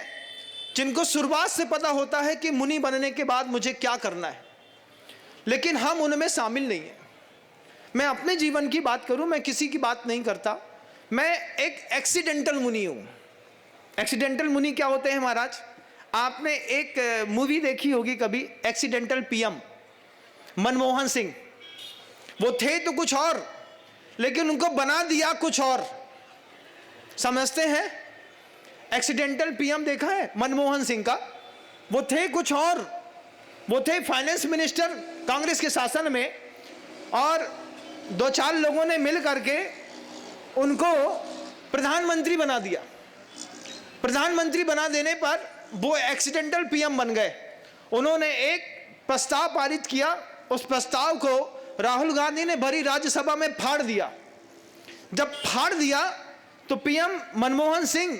Speaker 9: जिनको शुरुआत से पता होता है कि मुनि बनने के बाद मुझे क्या करना है, लेकिन हम उनमें शामिल नहीं हैं। मैं अपने जीवन की बात करूं, मैं किसी की बात नहीं करता। मैं एक एक्सीडेंटल मुनि हूं। एक्सीडेंटल मुनि क्या होते हैं महाराज? आपने एक मूवी देखी होगी कभी, एक्सीडेंटल पीएम, मनमोहन सिंह। वो थे तो कुछ और, लेकिन उनको बना दिया कुछ और। समझते हैं? एक्सीडेंटल पीएम देखा है मनमोहन सिंह का? वो थे कुछ और, वो थे फाइनेंस मिनिस्टर कांग्रेस के शासन में, और दो चार लोगों ने मिल करके उनको प्रधानमंत्री बना दिया। प्रधानमंत्री बना देने पर वो एक्सीडेंटल पीएम बन गए। उन्होंने एक प्रस्ताव पारित किया, उस प्रस्ताव को राहुल गांधी ने भरी राज्यसभा में फाड़ दिया। जब फाड़ दिया तो पीएम मनमोहन सिंह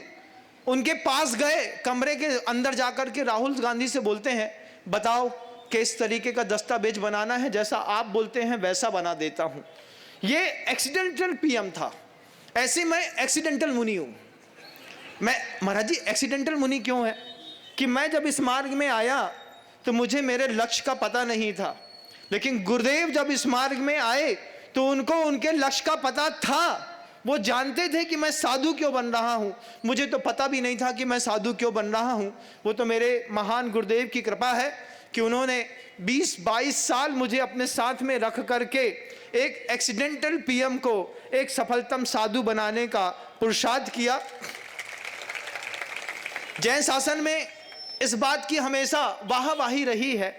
Speaker 9: उनके पास गए, कमरे के अंदर जाकर के राहुल गांधी से बोलते हैं, बताओ किस तरीके का दस्तावेज बनाना है, जैसा आप बोलते हैं वैसा बना देता हूं। ये एक्सीडेंटल पीएम था। ऐसे मैं एक्सीडेंटल मुनि हूं। मैं महाराज जी एक्सीडेंटल मुनि क्यों है कि मैं जब इस मार्ग में आया तो मुझे मेरे लक्ष्य का पता नहीं था, लेकिन गुरुदेव जब इस मार्ग में आए तो उनको उनके लक्ष्य का पता था। वो जानते थे कि मैं साधु क्यों बन रहा हूं। मुझे तो पता भी नहीं था कि मैं साधु क्यों बन रहा हूं। वो तो मेरे महान गुरुदेव की कृपा है कि उन्होंने 20-22 साल मुझे अपने साथ में रख करके एक एक्सीडेंटल पीएम को एक सफलतम साधु बनाने का पुरुषार्थ किया। जैन शासन में इस बात की हमेशा वाहवाही रही है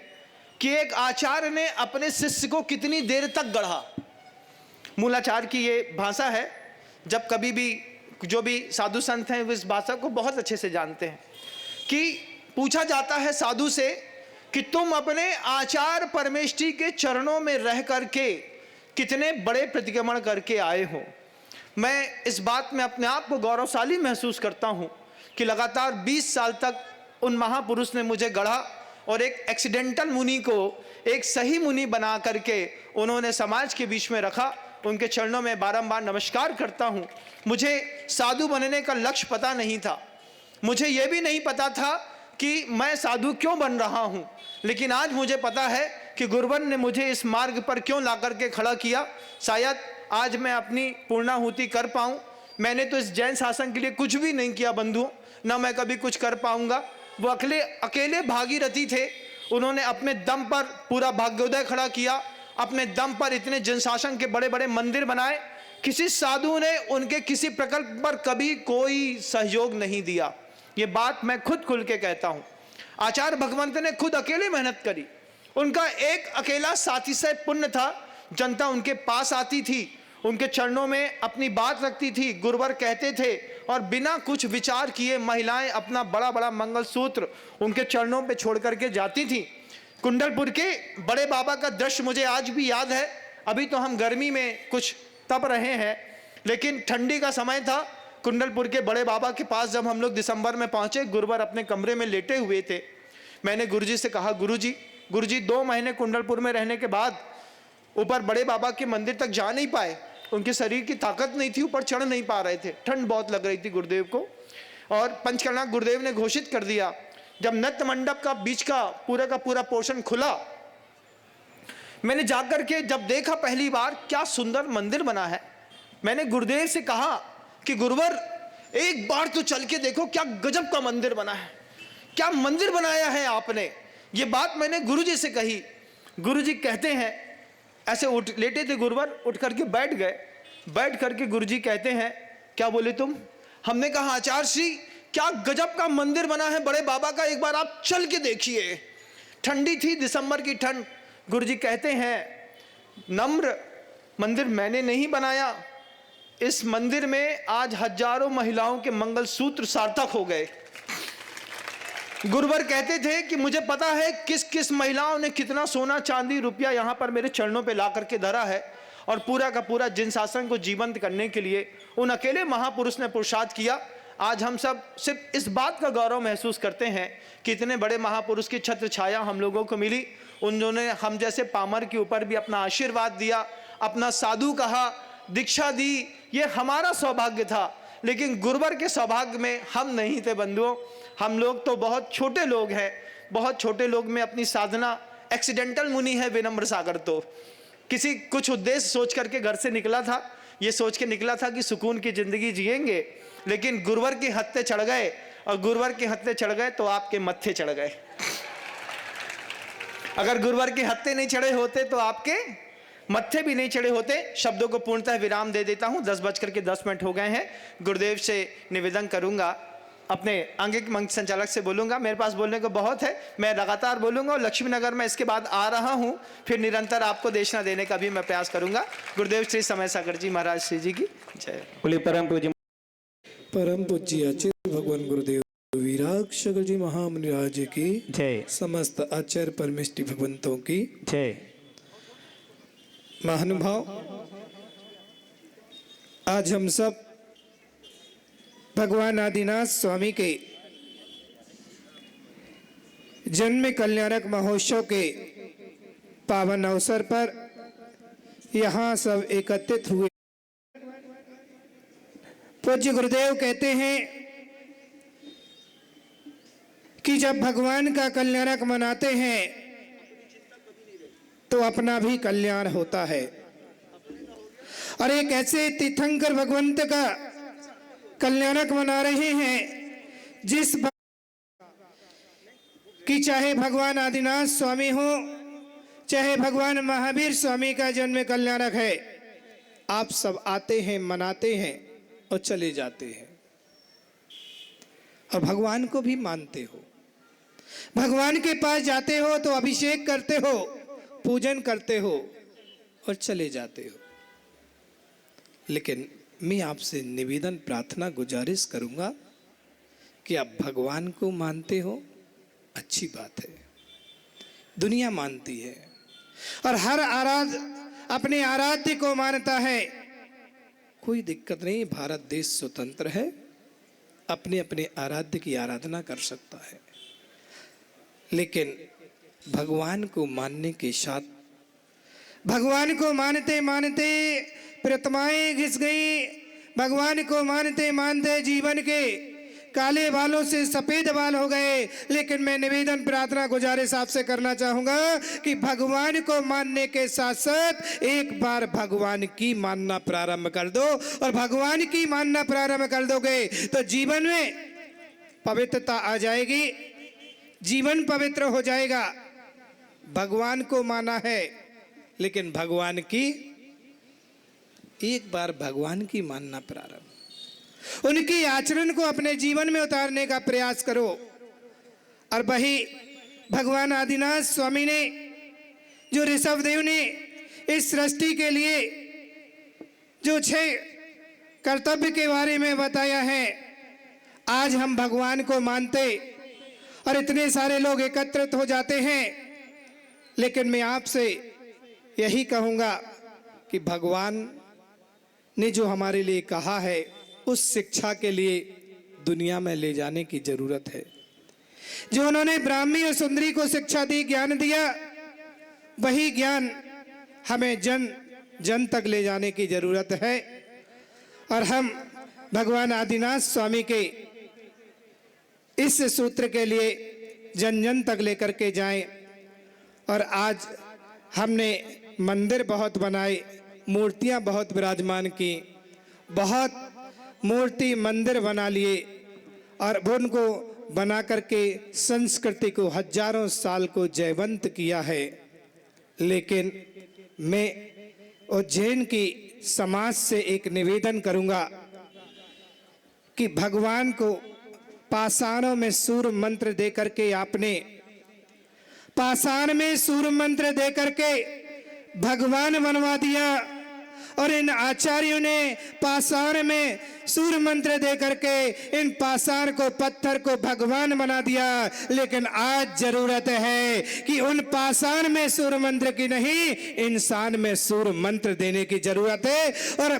Speaker 9: कि एक आचार्य ने अपने शिष्य को कितनी देर तक गढ़ा। मूलाचार की ये भाषा है। जब कभी भी जो भी साधु संत हैं वो इस भाषा को बहुत अच्छे से जानते हैं कि पूछा जाता है साधु से कि तुम अपने आचार्य परमेष्ठी के चरणों में रह करके कितने बड़े प्रतिक्रमण करके आए हो। मैं इस बात में अपने आप को गौरवशाली महसूस करता हूं कि लगातार 20 साल तक उन महापुरुष ने मुझे गढ़ा और एक एक्सीडेंटल मुनि को एक सही मुनि बना करके उन्होंने समाज के बीच में रखा। उनके चरणों में बारंबार नमस्कार करता हूँ। मुझे साधु बनने का लक्ष्य पता नहीं था, मुझे यह भी नहीं पता था कि मैं साधु क्यों बन रहा हूँ, लेकिन आज मुझे पता है कि गुरुवर ने मुझे इस मार्ग पर क्यों ला करके खड़ा किया। शायद आज मैं अपनी पूर्णाहुति कर पाऊँ। मैंने तो इस जैन शासन के लिए कुछ भी नहीं किया बंधुओं, ना मैं कभी कुछ कर पाऊंगा। वो अकेले भागीरथी थे, उन्होंने अपने दम पर पूरा भाग्योदय खड़ा किया, अपने दम पर इतने जनशासन के बड़े बड़े मंदिर बनाए। किसी साधु ने उनके किसी प्रकल्प पर कभी कोई सहयोग नहीं दिया। ये बात मैं खुद खुल के कहता हूँ। आचार्य भगवंत ने खुद अकेले मेहनत करी, उनका एक अकेला साथी से पुण्य था। जनता उनके पास आती थी, उनके चरणों में अपनी बात रखती थी, गुरुवर कहते थे और बिना कुछ विचार किए महिलाएं अपना बड़ा बड़ा मंगलसूत्र उनके चरणों पे छोड़ करके जाती थी। कुंडलपुर के बड़े बाबा का दृश्य मुझे आज भी याद है। अभी तो हम गर्मी में कुछ तप रहे हैं, लेकिन ठंडी का समय था। कुंडलपुर के बड़े बाबा के पास जब हम लोग दिसंबर में पहुंचे, गुरुवर अपने कमरे में लेटे हुए थे। मैंने गुरुजी से कहा, गुरुजी 2 महीने कुंडलपुर में रहने के बाद ऊपर बड़े बाबा के मंदिर तक जा नहीं पाए, उनके शरीर की ताकत नहीं थी, ऊपर चढ़ नहीं पा रहे थे, ठंड बहुत लग रही थी गुरुदेव को। और पंचकर्णा गुरुदेव ने घोषित कर दिया। जब नृत्य मंडप का बीच का पूरा पोर्शन खुला, मैंने जाकर के जब देखा पहली बार, क्या सुंदर मंदिर बना है। मैंने गुरुदेव से कहा कि गुरुवर एक बार तो चल के देखो, क्या गजब का मंदिर बना है, क्या मंदिर बनाया है आपने। ये बात मैंने गुरुजी से कही। गुरुजी कहते हैं, ऐसे लेटे थे गुरुवर, उठ करके बैठ गए। बैठ करके गुरुजी कहते हैं, क्या बोले तुम। हमने कहा, आचार्य श्री क्या गजब का मंदिर बना है बड़े बाबा का, एक बार आप चल के देखिए। ठंडी थी, दिसंबर की ठंड। गुरुजी कहते हैं, नम्र, मंदिर मैंने नहीं बनाया, इस मंदिर में आज हजारों महिलाओं के मंगलसूत्र सार्थक हो गए। गुरुवर कहते थे कि मुझे पता है किस किस महिलाओं ने कितना सोना चांदी रुपया यहाँ पर मेरे चरणों पे ला करके धरा है, और पूरा का पूरा जिन शासन को जीवंत करने के लिए उन अकेले महापुरुष ने पुरुषार्थ किया। आज हम सब सिर्फ इस बात का गौरव महसूस करते हैं कि इतने बड़े महापुरुष की छत्र छाया हम लोगों को मिली। उन्होंने हम जैसे पामर के ऊपर भी अपना आशीर्वाद दिया, अपना साधु कहा, दीक्षा दी। ये हमारा सौभाग्य था, लेकिन गुरुवर के सौभाग्य में हम नहीं थे बंधुओं। हम लोग तो बहुत छोटे लोग हैं, बहुत छोटे लोग में अपनी साधना। एक्सीडेंटल मुनि है विनम्र सागर, तो किसी कुछ उद्देश्य सोच करके घर से निकला था। ये सोच के निकला था कि सुकून की जिंदगी जिएंगे, लेकिन गुरुवर के हत्थे चढ़ गए, और गुरुवर के हत्थे चढ़ गए तो आपके मत्थे चढ़ गए। अगर गुरुवर के हत्थे नहीं चढ़े होते तो आपके मत्थे भी नहीं चढ़े होते। शब्दों को पूर्णतः विराम दे देता हूं। 10:10 हो गए हैं। गुरुदेव से निवेदन करूंगा, अपने आंगिक मंच संचालक से बोलूंगा, मेरे पास बोलने को बहुत है, मैं लगातार बोलूंगा। और लक्ष्मी नगर में इसके बाद आ रहा हूं, फिर निरंतर आपको देशना देने का भी मैं प्रयास करूंगा। गुरुदेव श्री समय सागर जी महाराज श्री जी की जय।
Speaker 6: बोलिए परम पूज्य
Speaker 11: आचार्य भगवान गुरुदेव विराग शंकर जी महामुनिराज की
Speaker 6: जय।
Speaker 11: समस्त आचार्य परमेष्टि भगवंतों की
Speaker 6: जय।
Speaker 11: महानुभाव, आज हम सब भगवान आदिनाथ स्वामी के जन्म कल्याणक महोत्सव के पावन अवसर पर यहाँ सब एकत्रित हुए। पूज्य गुरुदेव कहते हैं कि जब भगवान का कल्याणक मनाते हैं तो अपना भी कल्याण होता है। और एक ऐसे तीर्थंकर भगवंत का कल्याणक मना रहे हैं जिस कि चाहे भगवान आदिनाथ स्वामी हो, चाहे भगवान महावीर स्वामी का जन्म कल्याणक है। आप सब आते हैं, मनाते हैं और चले जाते हैं, और भगवान को भी मानते हो। भगवान के पास जाते हो तो अभिषेक करते हो, पूजन करते हो और चले जाते हो। लेकिन मैं आपसे निवेदन, प्रार्थना, गुजारिश करूंगा कि आप भगवान को मानते हो, अच्छी बात है, दुनिया मानती है और हर अपने आराध्य को मानता है, कोई दिक्कत नहीं। भारत देश स्वतंत्र है, अपने अपने आराध्य की आराधना कर सकता है। लेकिन भगवान को मानने के साथ, भगवान को मानते मानते प्रतिमाएं घिस गई, भगवान को मानते मानते जीवन के काले बालों से सफेद बाल हो गए। लेकिन मैं निवेदन प्रार्थना गुजारिश आपसे करना चाहूंगा कि भगवान को मानने के साथ साथ एक बार भगवान की मानना प्रारंभ कर दो, और भगवान की मानना प्रारंभ कर दोगे तो जीवन में पवित्रता आ जाएगी, जीवन पवित्र हो जाएगा। भगवान को माना है, लेकिन भगवान की, एक बार भगवान की मानना प्रारंभ, उनकी आचरण को अपने जीवन में उतारने का प्रयास करो। और वही भगवान आदिनाथ स्वामी ने, जो ऋषभदेव ने इस सृष्टि के लिए जो 6 कर्तव्य के बारे में बताया है, आज हम भगवान को मानते और इतने सारे लोग एकत्रित हो जाते हैं। लेकिन मैं आपसे यही कहूँगा कि भगवान ने जो हमारे लिए कहा है, उस शिक्षा के लिए दुनिया में ले जाने की जरूरत है। जो उन्होंने ब्राह्मी और सुंदरी को शिक्षा दी, ज्ञान दिया, वही ज्ञान हमें जन जन तक ले जाने की जरूरत है। और हम भगवान आदिनाथ स्वामी के इस सूत्र के लिए जन जन तक लेकर के जाएं। और आज हमने मंदिर बहुत बनाए, मूर्तियां बहुत विराजमान की, बहुत मूर्ति मंदिर बना लिए, और उनको बना करके संस्कृति को हजारों साल को जयवंत किया है। लेकिन मैं उज्जैन की समाज से एक निवेदन करूंगा कि भगवान को पाषाणों में सूर्य मंत्र दे करके, आपने पाषाण में सूर्य मंत्र दे करके भगवान बनवा दिया, और इन आचार्यों ने पाषाण में सूर्य मंत्र दे करके इन पाषाण को, पत्थर को भगवान बना दिया। लेकिन आज जरूरत है कि उन पाषाण में सूर्य मंत्र की नहीं, इंसान में सूर्य मंत्र देने की जरूरत है। और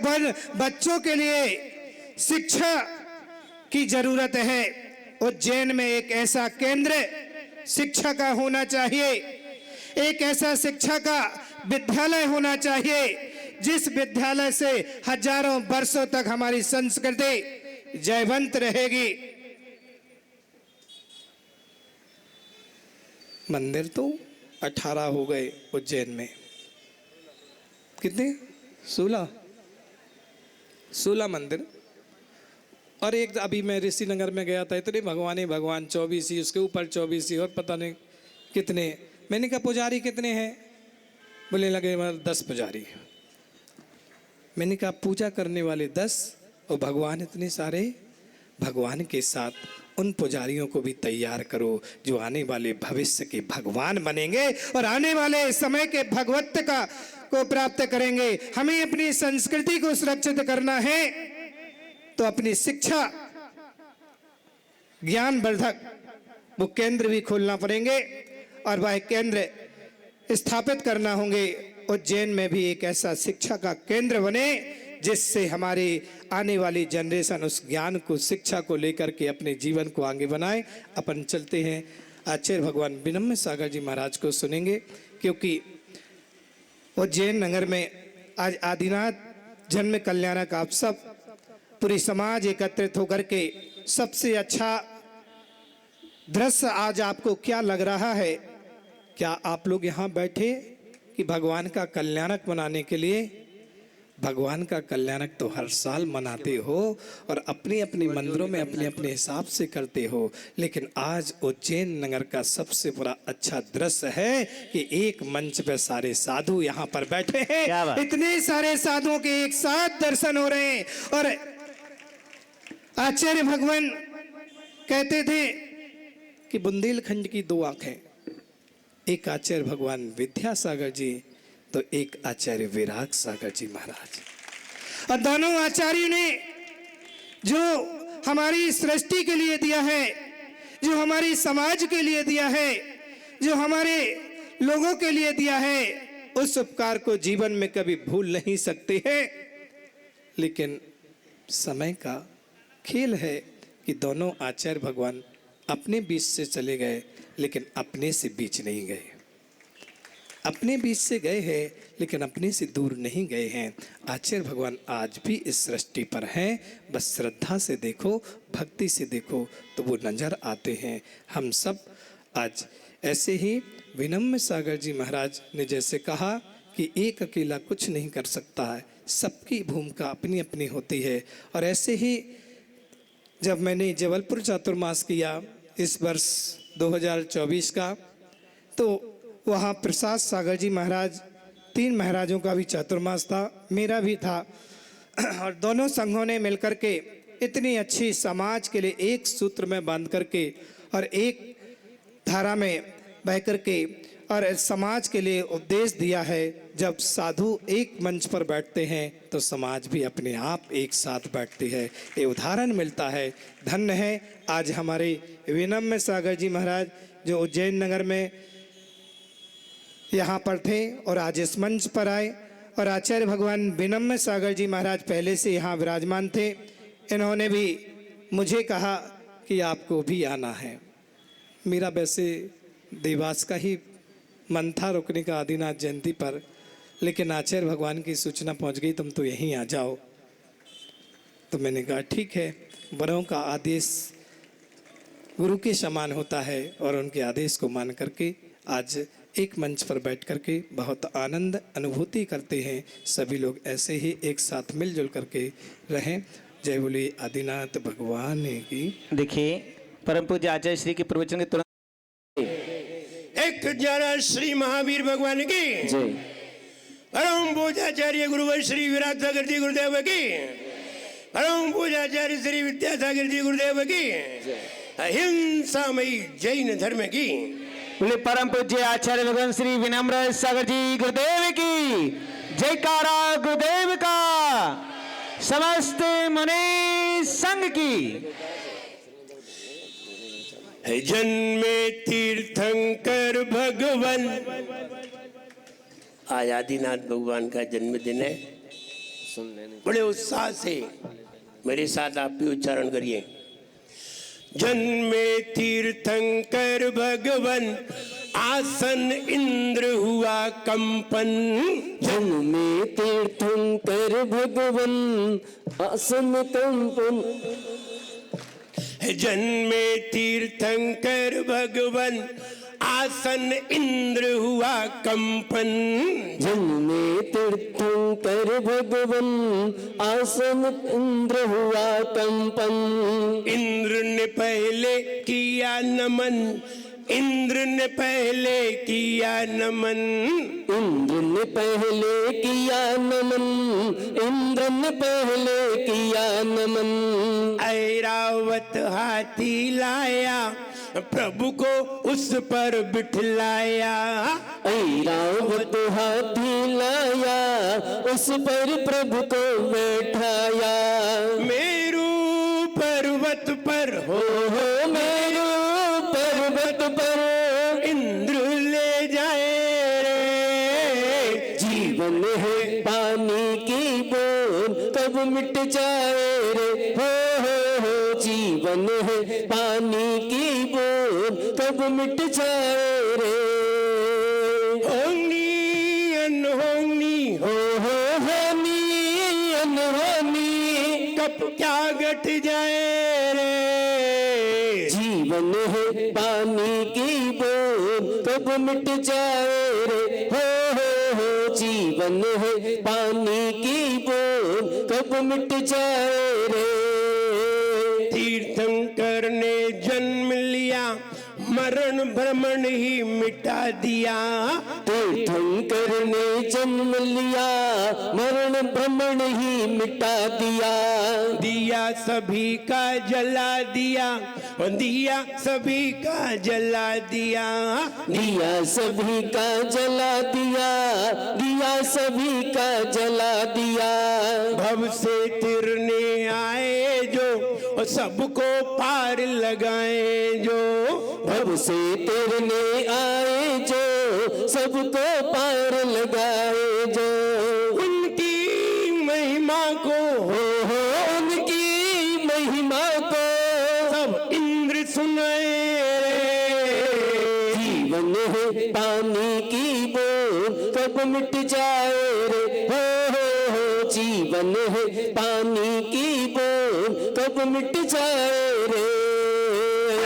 Speaker 11: बच्चों के लिए शिक्षा की जरूरत है। उज्जैन में एक ऐसा केंद्र शिक्षा का होना चाहिए, एक ऐसा शिक्षा का विद्यालय होना चाहिए, जिस विद्यालय से हजारों वर्षों तक हमारी संस्कृति जयवंत रहेगी। मंदिर तो 18 हो गए उज्जैन में, कितने? 16 मंदिर। और एक अभी मैं ऋषि नगर में गया था, इतने भगवान ही भगवान, 24 ही, उसके ऊपर 24 ही, और पता नहीं कितने। मैंने कहा पुजारी कितने हैं? बोले लगे 10 पुजारी। मैंने कहा पूजा करने वाले 10 और भगवान इतने सारे। भगवान के साथ उन पुजारियों को भी तैयार करो जो आने वाले भविष्य के भगवान बनेंगे और आने वाले समय के भगवत्व को प्राप्त करेंगे। हमें अपनी संस्कृति को सुरक्षित करना है तो अपनी शिक्षा, ज्ञानवर्धक वो केंद्र भी खोलना पड़ेंगे और वह केंद्र स्थापित करना होंगे। उज्जैन में भी एक ऐसा शिक्षा का केंद्र बने जिससे हमारे आने वाली जनरेशन उस ज्ञान को, शिक्षा को लेकर के अपने जीवन को आगे बनाए। अपन चलते हैं आचार्य भगवान विनम्र सागर जी महाराज को सुनेंगे, क्योंकि उज्जैन नगर में आज आदिनाथ जन्म कल्याणक आप सब पूरी समाज एकत्रित होकर के सबसे अच्छा दृश्य आज आपको क्या लग रहा है? क्या आप लोग यहाँ बैठे कि भगवान का कल्याणक मनाने के लिए? भगवान का कल्याणक तो हर साल मनाते हो और अपने अपने मंदिरों में अपने अपने हिसाब से करते हो, लेकिन आज उज्जैन नगर का सबसे बड़ा अच्छा दृश्य है कि एक मंच पे सारे साधु यहाँ पर बैठे हैं। इतने सारे साधुओं के एक साथ दर्शन हो रहे हैं। और आचार्य भगवान कहते थे कि बुंदेलखंड की 2 आंखें, एक आचार्य भगवान विद्यासागर जी तो एक आचार्य विराग सागर जी महाराज। और दोनों आचार्यों ने जो हमारी सृष्टि के लिए दिया है, जो हमारी समाज के लिए दिया है, जो हमारे लोगों के लिए दिया है, उस उपकार को जीवन में कभी भूल नहीं सकते हैं। लेकिन समय का खेल है कि दोनों आचार्य भगवान अपने बीच से चले गए, लेकिन अपने से बीच नहीं गए। अपने बीच से गए हैं लेकिन अपने से दूर नहीं गए हैं। आचार्य भगवान आज भी इस सृष्टि पर हैं, बस श्रद्धा से देखो, भक्ति से देखो तो वो नज़र आते हैं। हम सब आज ऐसे ही विनम्र सागर जी महाराज ने जैसे कहा कि एक अकेला कुछ नहीं कर सकता है, सबकी भूमिका अपनी अपनी होती है। और ऐसे ही जब मैंने जबलपुर चातुर्मास किया इस वर्ष 2024 का, तो वहाँ प्रसाद सागर जी महाराज, 3 महाराजों का भी चातुर्मास था, मेरा भी था। और दोनों संघों ने मिलकर के इतनी अच्छी समाज के लिए एक सूत्र में बांध करके और एक धारा में बह करके और समाज के लिए उपदेश दिया है। जब साधु एक मंच पर बैठते हैं तो समाज भी अपने आप एक साथ बैठती है, ये उदाहरण मिलता है। धन्य है आज हमारे विनम्र सागर जी महाराज जो उज्जैन नगर में यहाँ पर थे और आज इस मंच पर आए। और आचार्य भगवान विनम्र सागर जी महाराज पहले से यहाँ विराजमान थे, इन्होंने भी मुझे कहा कि आपको भी आना है। मेरा वैसे देवास का ही मन था रुकने का आदिनाथ जयंती पर, लेकिन आचार्य भगवान की सूचना पहुँच गई तुम तो यहीं आ जाओ। तो मैंने कहा ठीक है, बड़ों का आदेश गुरु के समान होता है और उनके आदेश को मान करके आज एक मंच पर बैठ करके बहुत आनंद अनुभूति करते हैं। सभी लोग ऐसे ही एक साथ मिलजुल करके रहें। जय बोले आदिनाथ भगवान की।
Speaker 6: देखिए परम पूज्य आचार्य श्री के प्रवचन के तुरंत
Speaker 12: एक जरा श्री महावीर भगवान की
Speaker 6: जय,
Speaker 12: परम पूज्याचार्य गुरुवर श्री विराट सागर जी गुरुदेव की, परम पूज्याचार्य श्री विद्यासागर जी गुरुदेव की, अहिंसामयी जैन धर्म की,
Speaker 6: बोले परम पूज्य आचार्य भगवान श्री विनम्र सागर जी गुरुदेव की जयकारा, गुरुदेव का, समस्त मुनि संघ की।
Speaker 12: जन्मे तीर्थंकर भगवान। आज आदिनाथ भगवान का जन्मदिन है। बड़े उत्साह से मेरे साथ आप भी उच्चारण करिए। जन्मे तीर्थंकर भगवान, आसन इंद्र हुआ कंपन।
Speaker 7: जन्मे तीर्थंकर भगवान, आसन कंपन।
Speaker 12: जन्मे तीर्थंकर भगवान, आसन इंद्र हुआ कंपन।
Speaker 7: जन्मे तीर्थंकर भगवान, आसन इंद्र हुआ कंपन।
Speaker 12: इंद्र ने पहले किया नमन, इंद्र ने पहले किया नमन।
Speaker 7: इंद्र ने पहले किया नमन, इंद्र ने पहले किया नमन।
Speaker 12: ऐरावत हाथी लाया, प्रभु को उस पर बिठलाया।
Speaker 7: ऐरावत हाथी लाया, उस पर प्रभु को बैठाया।
Speaker 12: मेरू पर्वत पर
Speaker 7: हो मेरू पर्वत पर,
Speaker 12: इंद्र ले जाए रे।
Speaker 7: जीवन है पानी की बूंद, कब मिट जाए रे। हो जीवन है पानी की बूंद, कब मिट जाए रे।
Speaker 12: होनी अनहोनी,
Speaker 7: होनी अनहोनी,
Speaker 12: कब क्या घट जाए रे।
Speaker 7: जीवन है पानी की बूंद, कब मिट जाए रे। हो जीवन है पानी की बूंद, कब मिट जाए रे।
Speaker 12: तीर्थंकर ने जन्म लिया, मरण भ्रमण ही मिटा दिया।
Speaker 7: तीर्थंकर ने जन्म लिया, मरण भ्रमण ही मिटा दिया।
Speaker 12: दिया सभी का जला दिया, दिया सभी का जला दिया।
Speaker 7: दिया सभी का जला दिया, दिया सभी का जला दिया।
Speaker 12: भव से तिरने आए जो, सबको पार लगाए जो।
Speaker 7: भव से तिरने आए जो, सबको पार लगाए जो।
Speaker 12: उनकी महिमा को
Speaker 7: उनकी महिमा को
Speaker 12: सब इंद्र सुनाए रे।
Speaker 7: जीवन है पानी की बूंद, कब मिट जाए रे, हो जीवन है पानी की बूंद, कब मिट जाए रे।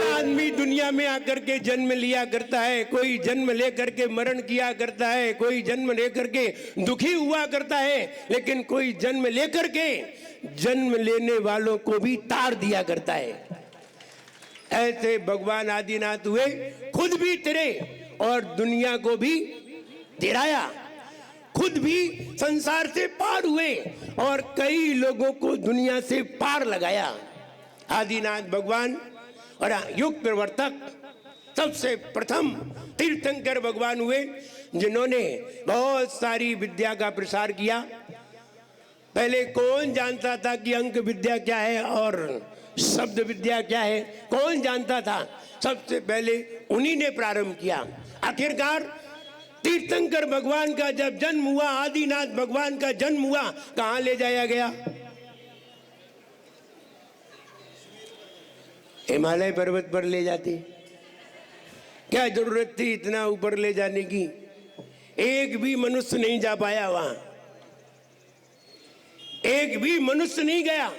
Speaker 12: आदमी दुनिया में आकर के जन्म लिया करता है, कोई जन्म लेकर के मरण किया करता है, कोई जन्म लेकर के दुखी हुआ करता है, लेकिन कोई जन्म लेकर के जन्म लेने वालों को भी तार दिया करता है। ऐसे भगवान आदिनाथ हुए, खुद भी तिरे और दुनिया को भी तिराया, खुद भी संसार से पार हुए और कई लोगों को दुनिया से पार लगाया। आदिनाथ भगवान और युग प्रवर्तक सबसे प्रथम तीर्थंकर भगवान हुए, जिन्होंने बहुत सारी विद्या का प्रसार किया। पहले कौन जानता था कि अंक विद्या क्या है और शब्द विद्या क्या है, कौन जानता था? सबसे पहले उन्हीं ने प्रारंभ किया। आखिरकार तीर्थंकर भगवान का जब जन्म हुआ, आदिनाथ भगवान का जन्म हुआ, कहां ले जाया गया? हिमालय पर्वत पर ले जाते। क्या जरूरत थी इतना ऊपर ले जाने की? एक भी मनुष्य नहीं जा पाया वहां, एक भी मनुष्य नहीं गया।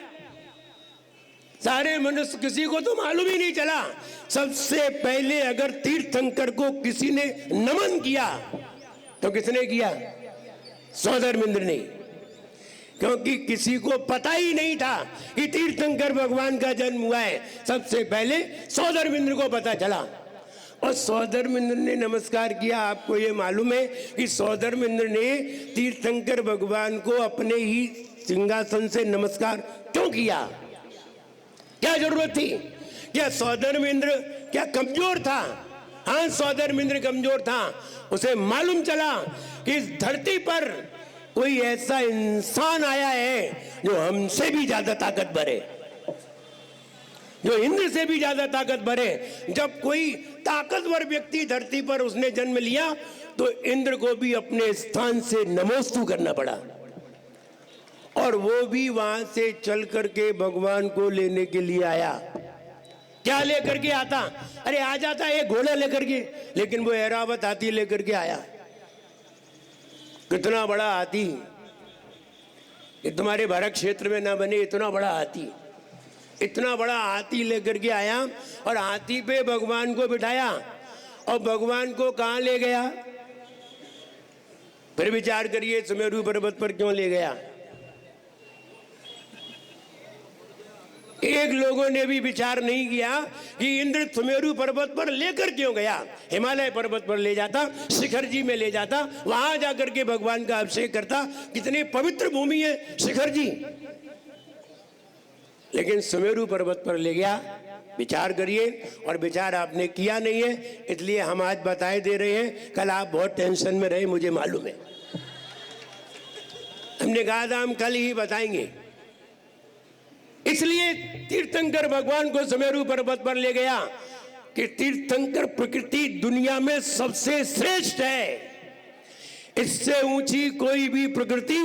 Speaker 12: सारे मनुष्य, किसी को तो मालूम ही नहीं चला। सबसे पहले अगर तीर्थंकर को किसी ने नमन किया तो किसने किया? सौधर्मेंद्र ने, क्योंकि किसी को पता ही नहीं था कि तीर्थंकर भगवान का जन्म हुआ है। सबसे पहले सौधर्मेंद्र को पता चला और सौधर्मेंद्र ने नमस्कार किया। आपको ये मालूम है कि सौधर्मेंद्र ने तीर्थंकर भगवान को अपने ही सिंहासन से नमस्कार क्यों किया? क्या जरूरत थी? क्या सौधर्मेंद्र क्या कमजोर था? हाँ, सौधर्मेंद्र कमजोर था। उसे मालूम चला कि इस धरती पर कोई ऐसा इंसान आया है जो हमसे भी ज्यादा ताकतवर है, जो इंद्र से भी ज्यादा ताकतवर है। जब कोई ताकतवर व्यक्ति धरती पर उसने जन्म लिया तो इंद्र को भी अपने स्थान से नमोस्तु करना पड़ा, और वो भी वहां से चल करके भगवान को लेने के लिए आया। क्या लेकर के आता? अरे आ जाता है घोड़ा लेकर के, लेकिन वो ऐरावत हाथी लेकर के आया। कितना बड़ा हाथी! ये तुम्हारे भारत क्षेत्र में ना बने इतना बड़ा हाथी। इतना बड़ा हाथी लेकर के आया और हाथी पे भगवान को बिठाया और भगवान को कहां ले गया? फिर विचार करिए, सुमेरु पर्वत पर क्यों ले गया? एक लोगों ने भी विचार नहीं किया कि इंद्र सुमेरु पर्वत पर लेकर क्यों गया। हिमालय पर्वत पर ले जाता, शिखर जी में ले जाता, वहां जाकर के भगवान का अभिषेक करता। कितनी पवित्र भूमि है शिखर जी, लेकिन सुमेरु पर्वत पर ले गया। विचार करिए, और विचार आपने किया नहीं है, इसलिए हम आज बताए दे रहे हैं। कल आप बहुत टेंशन में रहे, मुझे मालूम है। हमने कहा था हम कल ही बताएंगे, इसलिए तीर्थंकर भगवान को सुमेरु पर्वत पर ले गया कि तीर्थंकर प्रकृति दुनिया में सबसे श्रेष्ठ है। इससे ऊंची कोई भी प्रकृति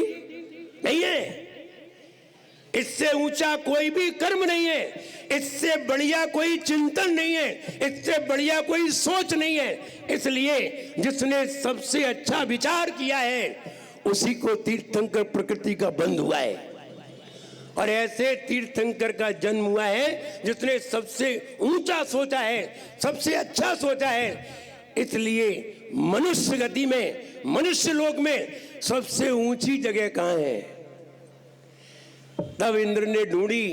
Speaker 12: नहीं है, इससे ऊंचा कोई भी कर्म नहीं है, इससे बढ़िया कोई चिंतन नहीं है, इससे बढ़िया कोई सोच नहीं है। इसलिए जिसने सबसे अच्छा विचार किया है उसी को तीर्थंकर प्रकृति का बंध हुआ है। और ऐसे तीर्थंकर का जन्म हुआ है जिसने सबसे ऊंचा सोचा है, सबसे अच्छा सोचा है। इसलिए मनुष्य गति में, मनुष्य लोक में सबसे ऊंची जगह कहां है? तब इंद्र ने ढूंढी,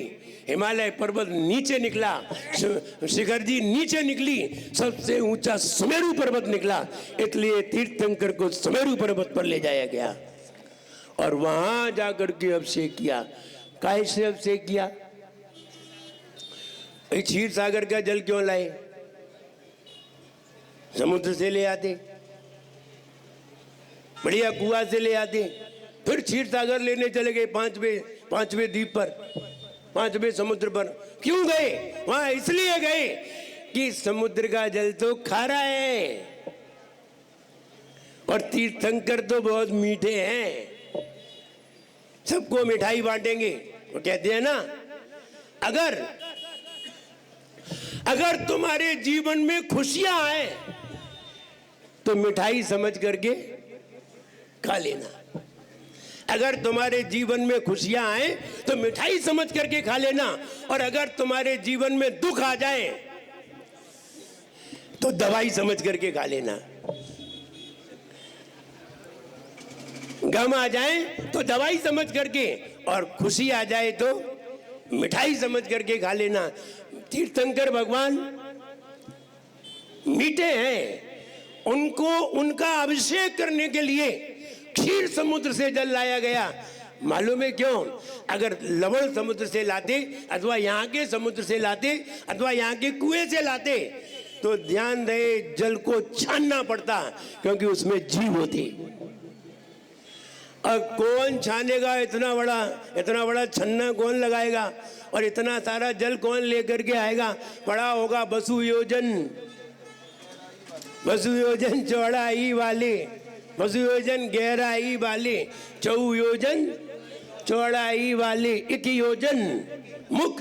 Speaker 12: हिमालय पर्वत नीचे निकला, शिखर जी नीचे निकली, सबसे ऊंचा सुमेरु पर्वत निकला। इसलिए तीर्थंकर को सुमेरु पर्वत पर ले जाया गया और वहां जाकर के अभिषेक किया। कैसे अभिषेक किया? क्षीर सागर का जल क्यों लाए? समुद्र से ले आते, बढ़िया कुआं से ले आते, फिर क्षीर सागर लेने चले गए पांचवें द्वीप पर, पांचवें समुद्र पर। क्यों गए वहां? इसलिए गए कि समुद्र का जल तो खारा है और तीर्थंकर तो बहुत मीठे हैं, सबको मिठाई बांटेंगे। वो कहते हैं ना, अगर तुम्हारे जीवन में खुशियां आए तो मिठाई समझ करके खा लेना। अगर तुम्हारे जीवन में खुशियां आए तो मिठाई समझ करके खा लेना, और अगर तुम्हारे जीवन में दुख आ जाए तो दवाई समझ करके खा लेना। गम आ जाए तो दवाई समझ करके, और खुशी आ जाए तो मिठाई समझ करके खा लेना। तीर्थंकर भगवान मीठे हैं, उनको उनका अभिषेक करने के लिए क्षीर समुद्र से जल लाया गया। मालूम है क्यों? अगर लवण समुद्र से लाते, अथवा यहाँ के समुद्र से लाते, अथवा यहाँ के कुएं से लाते, तो ध्यान रहे जल को छानना पड़ता, क्योंकि उसमें जीव होती। और कौन छानेगा? इतना बड़ा छन्ना कौन लगाएगा? और इतना सारा जल कौन लेकर के आएगा? पड़ा होगा बसु योजन चौड़ाई वाले, बसु योजन गहराई वाले, 4 योजन चौड़ाई वाले, 1 योजन मुख।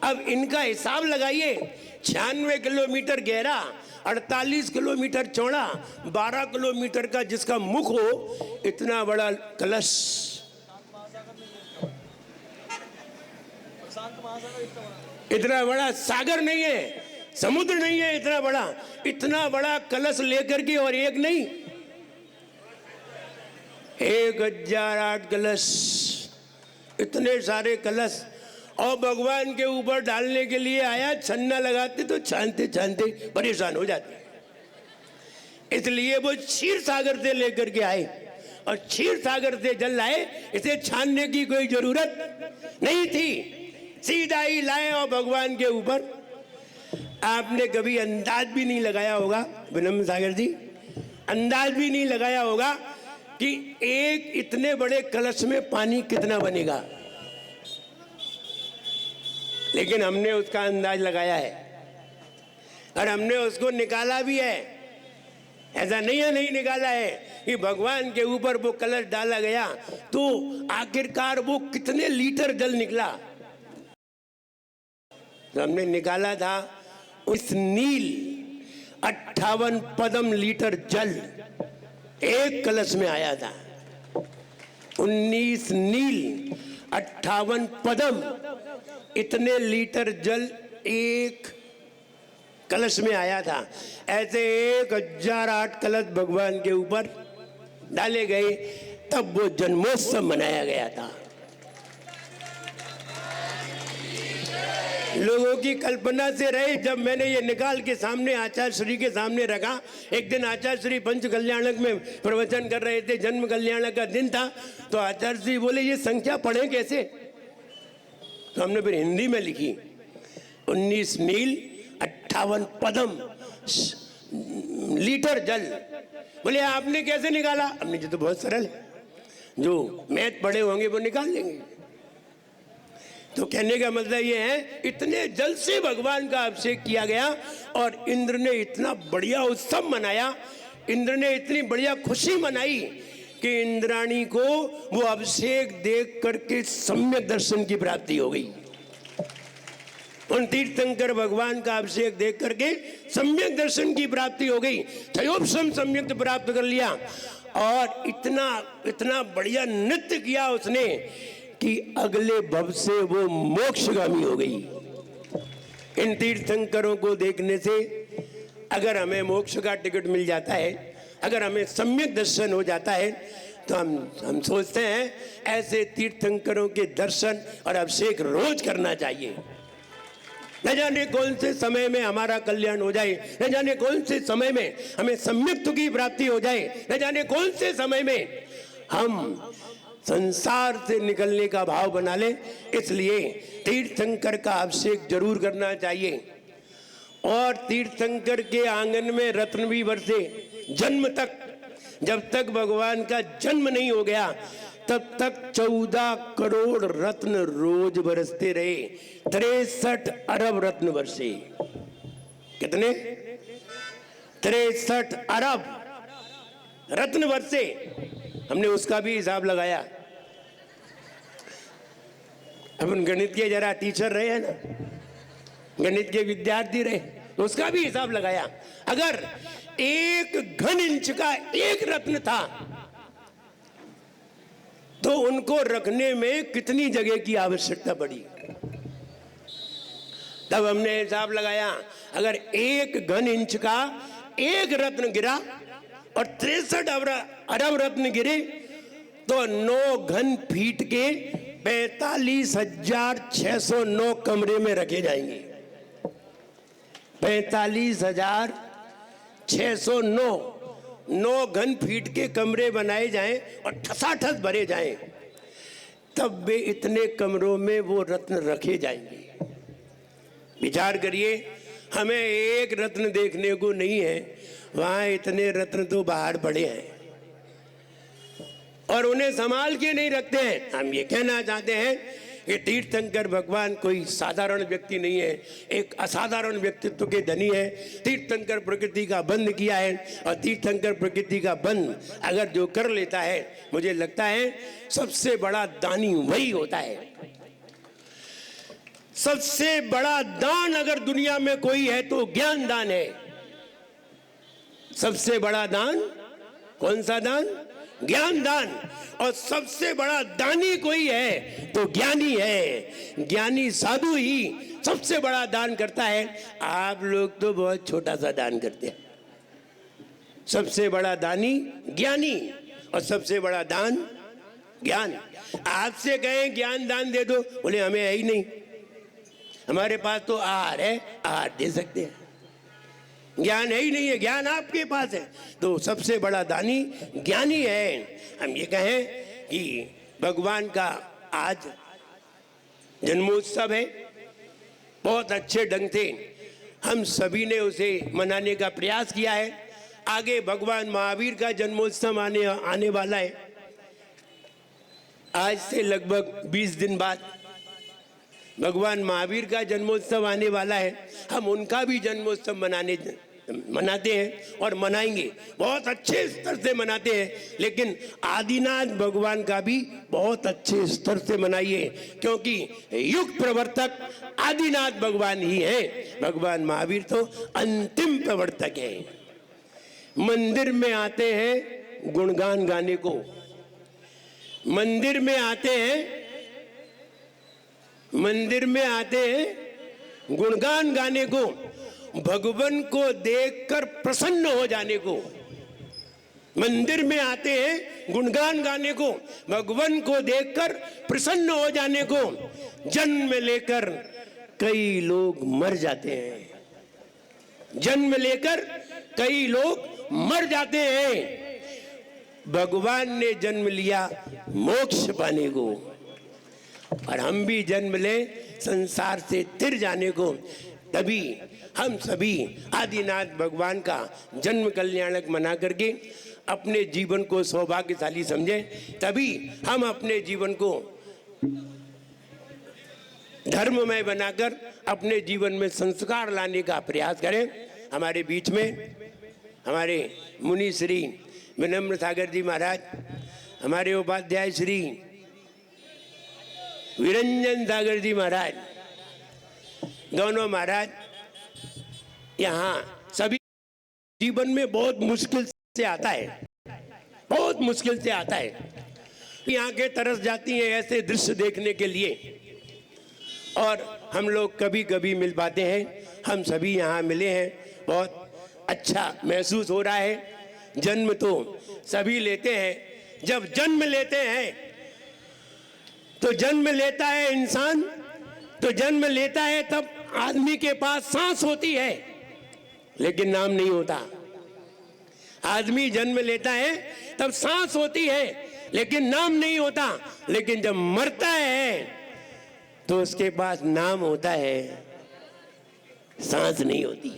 Speaker 12: अब इनका हिसाब लगाइए, 96 किलोमीटर गहरा, 48 किलोमीटर चौड़ा, 12 किलोमीटर का जिसका मुख हो, इतना बड़ा कलश। इतना बड़ा सागर नहीं है, समुद्र नहीं है इतना बड़ा कलश लेकर के, और एक नहीं 1008 कलश, इतने सारे कलश, और भगवान के ऊपर डालने के लिए आया। छन्ना लगाते तो छानते छानते परेशान हो जाते, इसलिए वो क्षीर सागर से लेकर के आए, और क्षीर सागर से जल लाए। इसे छानने की कोई जरूरत नहीं थी, सीधा ही लाए और भगवान के ऊपर। आपने कभी अंदाज भी नहीं लगाया होगा, विनम्र सागर जी, अंदाज भी नहीं लगाया होगा कि एक इतने बड़े कलश में पानी कितना बनेगा, लेकिन हमने उसका अंदाज लगाया है, और हमने उसको निकाला भी है। ऐसा नहीं निकाला है कि भगवान के ऊपर वो कलश डाला गया तो आखिरकार वो कितने लीटर जल निकला। तो हमने निकाला था उस नील 58 पदम लीटर जल एक कलश में आया था। 19 नील 58 पदम, इतने लीटर जल एक कलश में आया था। ऐसे 1008 कलश भगवान के ऊपर डाले गए, तब वो जन्मोत्सव मनाया गया था। लोगों की कल्पना से रहे, जब मैंने ये निकाल के सामने आचार्य श्री के सामने रखा। एक दिन आचार्य श्री पंच कल्याणक में प्रवचन कर रहे थे, जन्म कल्याणक का दिन था, तो आचार्य श्री बोले ये संख्या पढ़े कैसे? तो हमने फिर हिंदी में लिखी, 19 नील 58 पदम लीटर जल। बोले आपने कैसे निकाला? हमने जो तो बहुत सरल है, जो मैथ पढ़े होंगे वो निकाल लेंगे। तो कहने का मतलब ये है, इतने जल से भगवान का अभिषेक किया गया, और इंद्र ने इतना बढ़िया उत्सव मनाया, इंद्र ने इतनी बढ़िया खुशी मनाई कि इंद्राणी को वो अभिषेक देख करके सम्यक दर्शन की प्राप्ति हो गई। उन तीर्थंकर भगवान का अभिषेक देख करके सम्यक दर्शन की प्राप्ति हो गई। त्रयोपम सम्यक प्राप्त कर लिया, और इतना बढ़िया नृत्य किया उसने कि अगले भव से वो मोक्षगामी हो गई। इन तीर्थंकरों को देखने से अगर हमें मोक्ष का टिकट मिल जाता है, अगर हमें सम्यक दर्शन हो जाता है, तो हम सोचते हैं ऐसे तीर्थंकरों के दर्शन और अभिषेक रोज करना चाहिए। न जाने कौन से समय में हमारा कल्याण हो जाए, न जाने कौन से समय में हमें सम्यक की प्राप्ति हो जाए, न जाने कौन से समय में हम संसार से निकलने का भाव बना ले। इसलिए तीर्थंकर का अभिषेक जरूर करना चाहिए। और तीर्थंकर के आंगन में रत्न भी बरसे जन्म तक। जब तक भगवान का जन्म नहीं हो गया तब तक 14 करोड़ रत्न रोज बरसते रहे। 63 अरब रत्न बरसे। कितने? 63 अरब रत्न बरसे। हमने उसका भी हिसाब लगाया। अपन गणित के जरा टीचर रहे हैं ना, गणित के विद्यार्थी रहे, तो उसका भी हिसाब लगाया। अगर 1 घन इंच का एक रत्न था तो उनको रखने में कितनी जगह की आवश्यकता पड़ी। तब हमने हिसाब लगाया, अगर 1 घन इंच का 1 रत्न गिरा और 63 अरब रत्न गिरे तो 9 घन फीट के 45,609 कमरे में रखे जाएंगे। 45,609 9 घन फीट के कमरे बनाए जाएं और ठसाठस भरे जाएं, तब वे इतने कमरों में वो रत्न रखे जाएंगे। विचार करिए, हमें 1 रत्न देखने को नहीं है, वहां इतने रत्न तो बाहर पड़े हैं और उन्हें संभाल के नहीं रखते हैं। हम ये कहना चाहते हैं कि तीर्थंकर भगवान कोई साधारण व्यक्ति नहीं है, एक असाधारण व्यक्तित्व के धनी है। तीर्थंकर प्रकृति का बंध किया है और तीर्थंकर प्रकृति का बंध अगर जो कर लेता है, मुझे लगता है सबसे बड़ा दानी वही होता है। सबसे बड़ा दान अगर दुनिया में कोई है तो ज्ञान दान है। सबसे बड़ा दान कौन सा दान? ज्ञान दान। और सबसे बड़ा दानी कोई है तो ज्ञानी है। ज्ञानी साधु ही सबसे बड़ा दान करता है। आप लोग तो बहुत छोटा सा दान करते हैं। सबसे बड़ा दानी ज्ञानी और सबसे बड़ा दान ज्ञान। आपसे कहें ज्ञान दान दे दो, बोले हमें है ही नहीं, हमारे पास तो आहार है, आहार दे सकते हैं, ज्ञान है ही नहीं है, ज्ञान आपके पास है। तो सबसे बड़ा दानी ज्ञानी है। हम ये कहें कि भगवान का आज जन्मोत्सव है, बहुत अच्छे ढंग से हम सभी ने उसे मनाने का प्रयास किया है। आगे भगवान महावीर का जन्मोत्सव आने वाला है। आज से लगभग 20 दिन बाद भगवान महावीर का जन्मोत्सव आने वाला है। हम उनका भी जन्मोत्सव मनाते हैं और मनाएंगे, बहुत अच्छे स्तर से मनाते हैं। लेकिन आदिनाथ भगवान का भी बहुत अच्छे स्तर से मनाइए, क्योंकि युग प्रवर्तक आदिनाथ भगवान ही है। भगवान महावीर तो अंतिम प्रवर्तक है। मंदिर में आते हैं गुणगान गाने को, मंदिर में आते हैं गुणगान गाने को, भगवान को देखकर प्रसन्न हो जाने को। मंदिर में आते हैं गुणगान गाने को, भगवान को देखकर प्रसन्न हो जाने को। जन्म लेकर कई लोग मर जाते हैं, जन्म लेकर कई लोग मर जाते हैं। भगवान ने जन्म लिया मोक्ष पाने को, और हम भी जन्म ले संसार से तिर जाने को। तभी हम सभी आदिनाथ भगवान का जन्म कल्याणक मना करके अपने जीवन को सौभाग्यशाली समझें। तभी हम अपने जीवन को धर्ममय बनाकर अपने जीवन में संस्कार लाने का प्रयास करें। हमारे बीच में हमारे मुनि श्री विनम्र सागर जी महाराज, हमारे उपाध्याय श्री विरंजन सागर जी महाराज, दोनों महाराज यहाँ सभी जीवन में बहुत मुश्किल से आता है, बहुत मुश्किल से आता है। यहाँ के तरस जाती हैं ऐसे दृश्य देखने के लिए, और हम लोग कभी कभी मिल पाते हैं। हम सभी यहाँ मिले हैं, बहुत अच्छा महसूस हो रहा है। जन्म तो सभी लेते हैं। जब जन्म लेते हैं तो जन्म लेता है इंसान, तो जन्म लेता है तब आदमी के पास सांस होती है लेकिन नाम नहीं होता। आदमी जन्म लेता है तब सांस होती है लेकिन नाम नहीं होता। लेकिन जब मरता है तो उसके पास नाम होता है, सांस नहीं होती।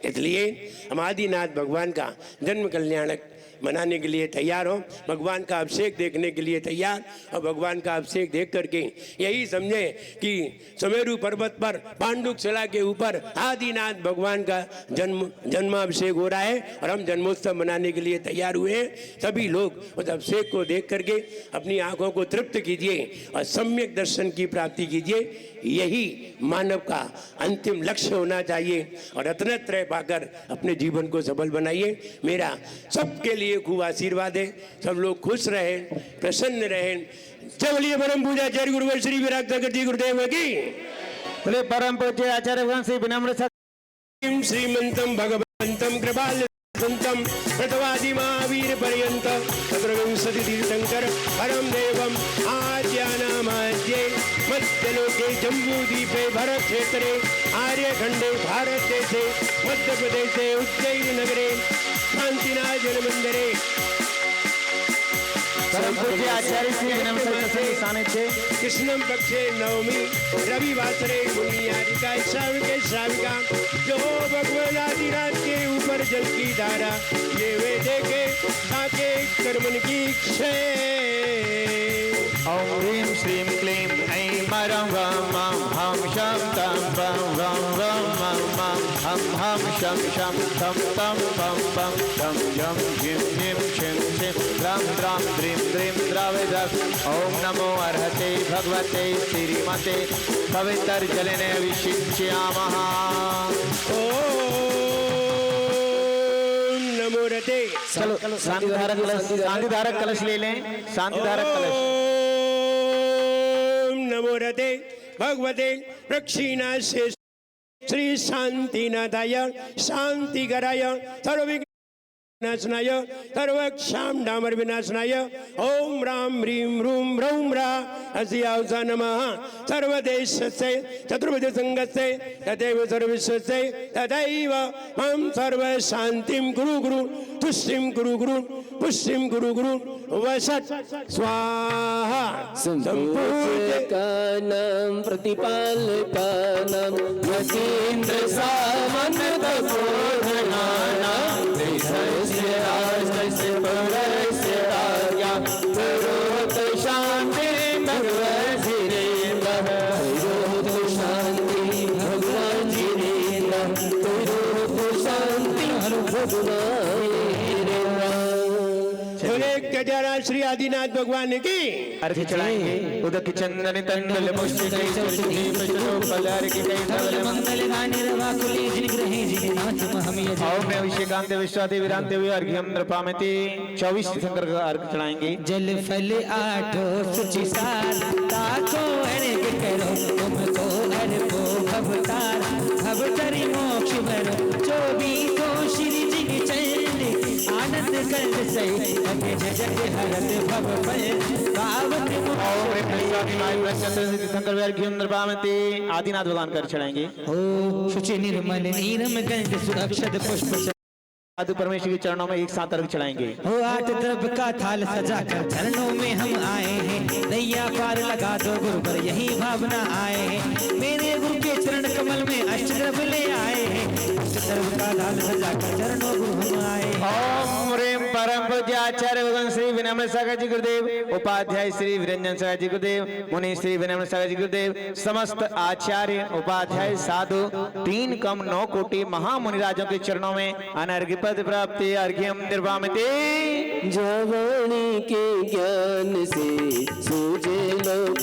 Speaker 12: इसलिए हम आदिनाथ भगवान का जन्म कल्याणक मनाने के लिए तैयार हो, भगवान का अभिषेक देखने के लिए तैयार, और भगवान का अभिषेक देख करके यही समझें कि सुमेरु पर्वत पर पांडुक शिला के ऊपर आदिनाथ भगवान का जन्माभिषेक हो रहा है और हम जन्मोत्सव मनाने के लिए तैयार हुए हैं। सभी लोग उस अभिषेक को देख करके अपनी आंखों को तृप्त कीजिए और सम्यक दर्शन की प्राप्ति कीजिए। यही मानव का अंतिम लक्ष्य होना चाहिए, और रत्नत्रय पाकर अपने जीवन को सफल बनाइए। मेरा सबके लिए लिए खूब आशीर्वाद है, सब लोग खुश रहें, प्रसन्न रहें। जय बोलिए परम पूजा आचार्य गुरुवर श्री विराग सागर जी गुरुदेव की।
Speaker 6: बोले परम पूज्य आचार्य भगवान श्री विनम्र
Speaker 12: श्रीमंतम भगवंतम कृपाल संतम प्रतवादि महावीर पर्यंत चतुर्विंशति तीर्थंकर परम देवम आद्यानामाद्ये मध्यलोके जम्बूद्वीपे भरत क्षेत्रे आर्यखंडे भारत देशे मध्य प्रदेशे उज्जैन नगरे शांतिनाथ मंदिरे
Speaker 6: परम पूज्य आचार्य श्री विनम्र सानिध्य
Speaker 12: कृष्णम पक्षे नवमी रविवासरे मुनियारिका श्राविके श्राविका जो भगवान आदिनाथ के ऊपर जल की धारा ये वे देखे ताके कर्मन की क्षय।
Speaker 6: ओम ह्रीं श्रीं क्लीं ऐं मरं वं हम शं तं पं वं वं मं मं हम हम शं शं तं तं पं पं तं जं झिं झिं छिं छिं द्रां द्रां द्रीं द्रीं द्राविदं। ओम नमो अर्हते भगवते श्रीमते पवित्र जलेन अभिषिच्यामः।
Speaker 12: ओम नमो रते।
Speaker 6: चलो शांति धारक कलश ले लें, शांति धारक कलश।
Speaker 12: नमो रते भगवते प्रक्षिणा से श्री शांतिनाथाय शांतिकराय सर्वविघ्ननाशनाय सर्वक्षाम डामर विनाशनाय ओम राम ह्रीं रूम रौम रा अस्यावसा नमः। सर्वदेशस्य चतुर्विध संघस्य तथैव सर्वविश्वस्य तथैव मम सर्व शांतिं गुरु गुरु तुष्टिं गुरु गुरु पुष्टिं गुरु गुरु वसत् स्वाहा।
Speaker 7: संपूजकानां प्रतिपालकानां यतीन्द्र सामन्त बोधनानां देशस्य राष्ट्रस्य पौरस्य राज्ञा करोत शान्ति भगवन् धीरेन्द्रः करोत शान्ति भगवान् धीरेन्द्रः करोत शान्ति भगवान्
Speaker 12: गजारा श्री आदिनाथ भगवान की
Speaker 6: अर्घ चढ़ाएंगे। उदक चंदन तंडल पुष्प कई सरस्वती पुष्पों पलार की कई धवल मंगल गाने रवाकुली जिनग्रहे जिनाथ महमिय। ओम में अभिषेकांत विश्वादि विरांत हुए अर्घ्यम नृपामिति 24 शंकर का अर्घ चढ़ाएंगे।
Speaker 2: जल फल आठो सुचि सार ताको अर्घ करो तुमको अर्पो भवतार भवतरि मोक्ष भरो 24 श्री जी के चरण आनंद कंठ से लगे जग हरत भव भय पावक।
Speaker 6: ओम ह्रीं विश्वादि महावीर शंकर अर्घ्यम नृपामिति आदिनाथ भगवान कर चढ़ाएंगे।
Speaker 2: ओ शुचि निर्मल नीरम कंठ सुरक्षित पुष्प
Speaker 6: साधु परमेश्वर के चरणों में एक साथ अर्घ चढ़ाएंगे।
Speaker 2: हो 8 द्रव्य का थाल सजाकर चरणों में हम आए हैं। नैया पार लगा दो गुरु पर यही भावना आए हैं। मेरे गुरु के चरण कमल में अष्ट द्रव्य ले आए हैं। अष्ट द्रव्य का थाल सजाकर चरणों गुरु हम आए हैं।
Speaker 6: ओम ह्रीं परम पूज्य आचार्य भगवान श्री विनम्र सागर जी गुरुदेव उपाध्याय श्री विरंजन सागर जी गुरुदेव मुनि श्री विनम्र सागर जी गुरुदेव समस्त आचार्य उपाध्याय साधु 3 कम 9 कोटि महामुनिराजों के चरणों में अनर्घ्य पद प्राप्ति अर्घ्यम निर्वामिति।
Speaker 7: जवानी के ज्ञान से सूझे लोक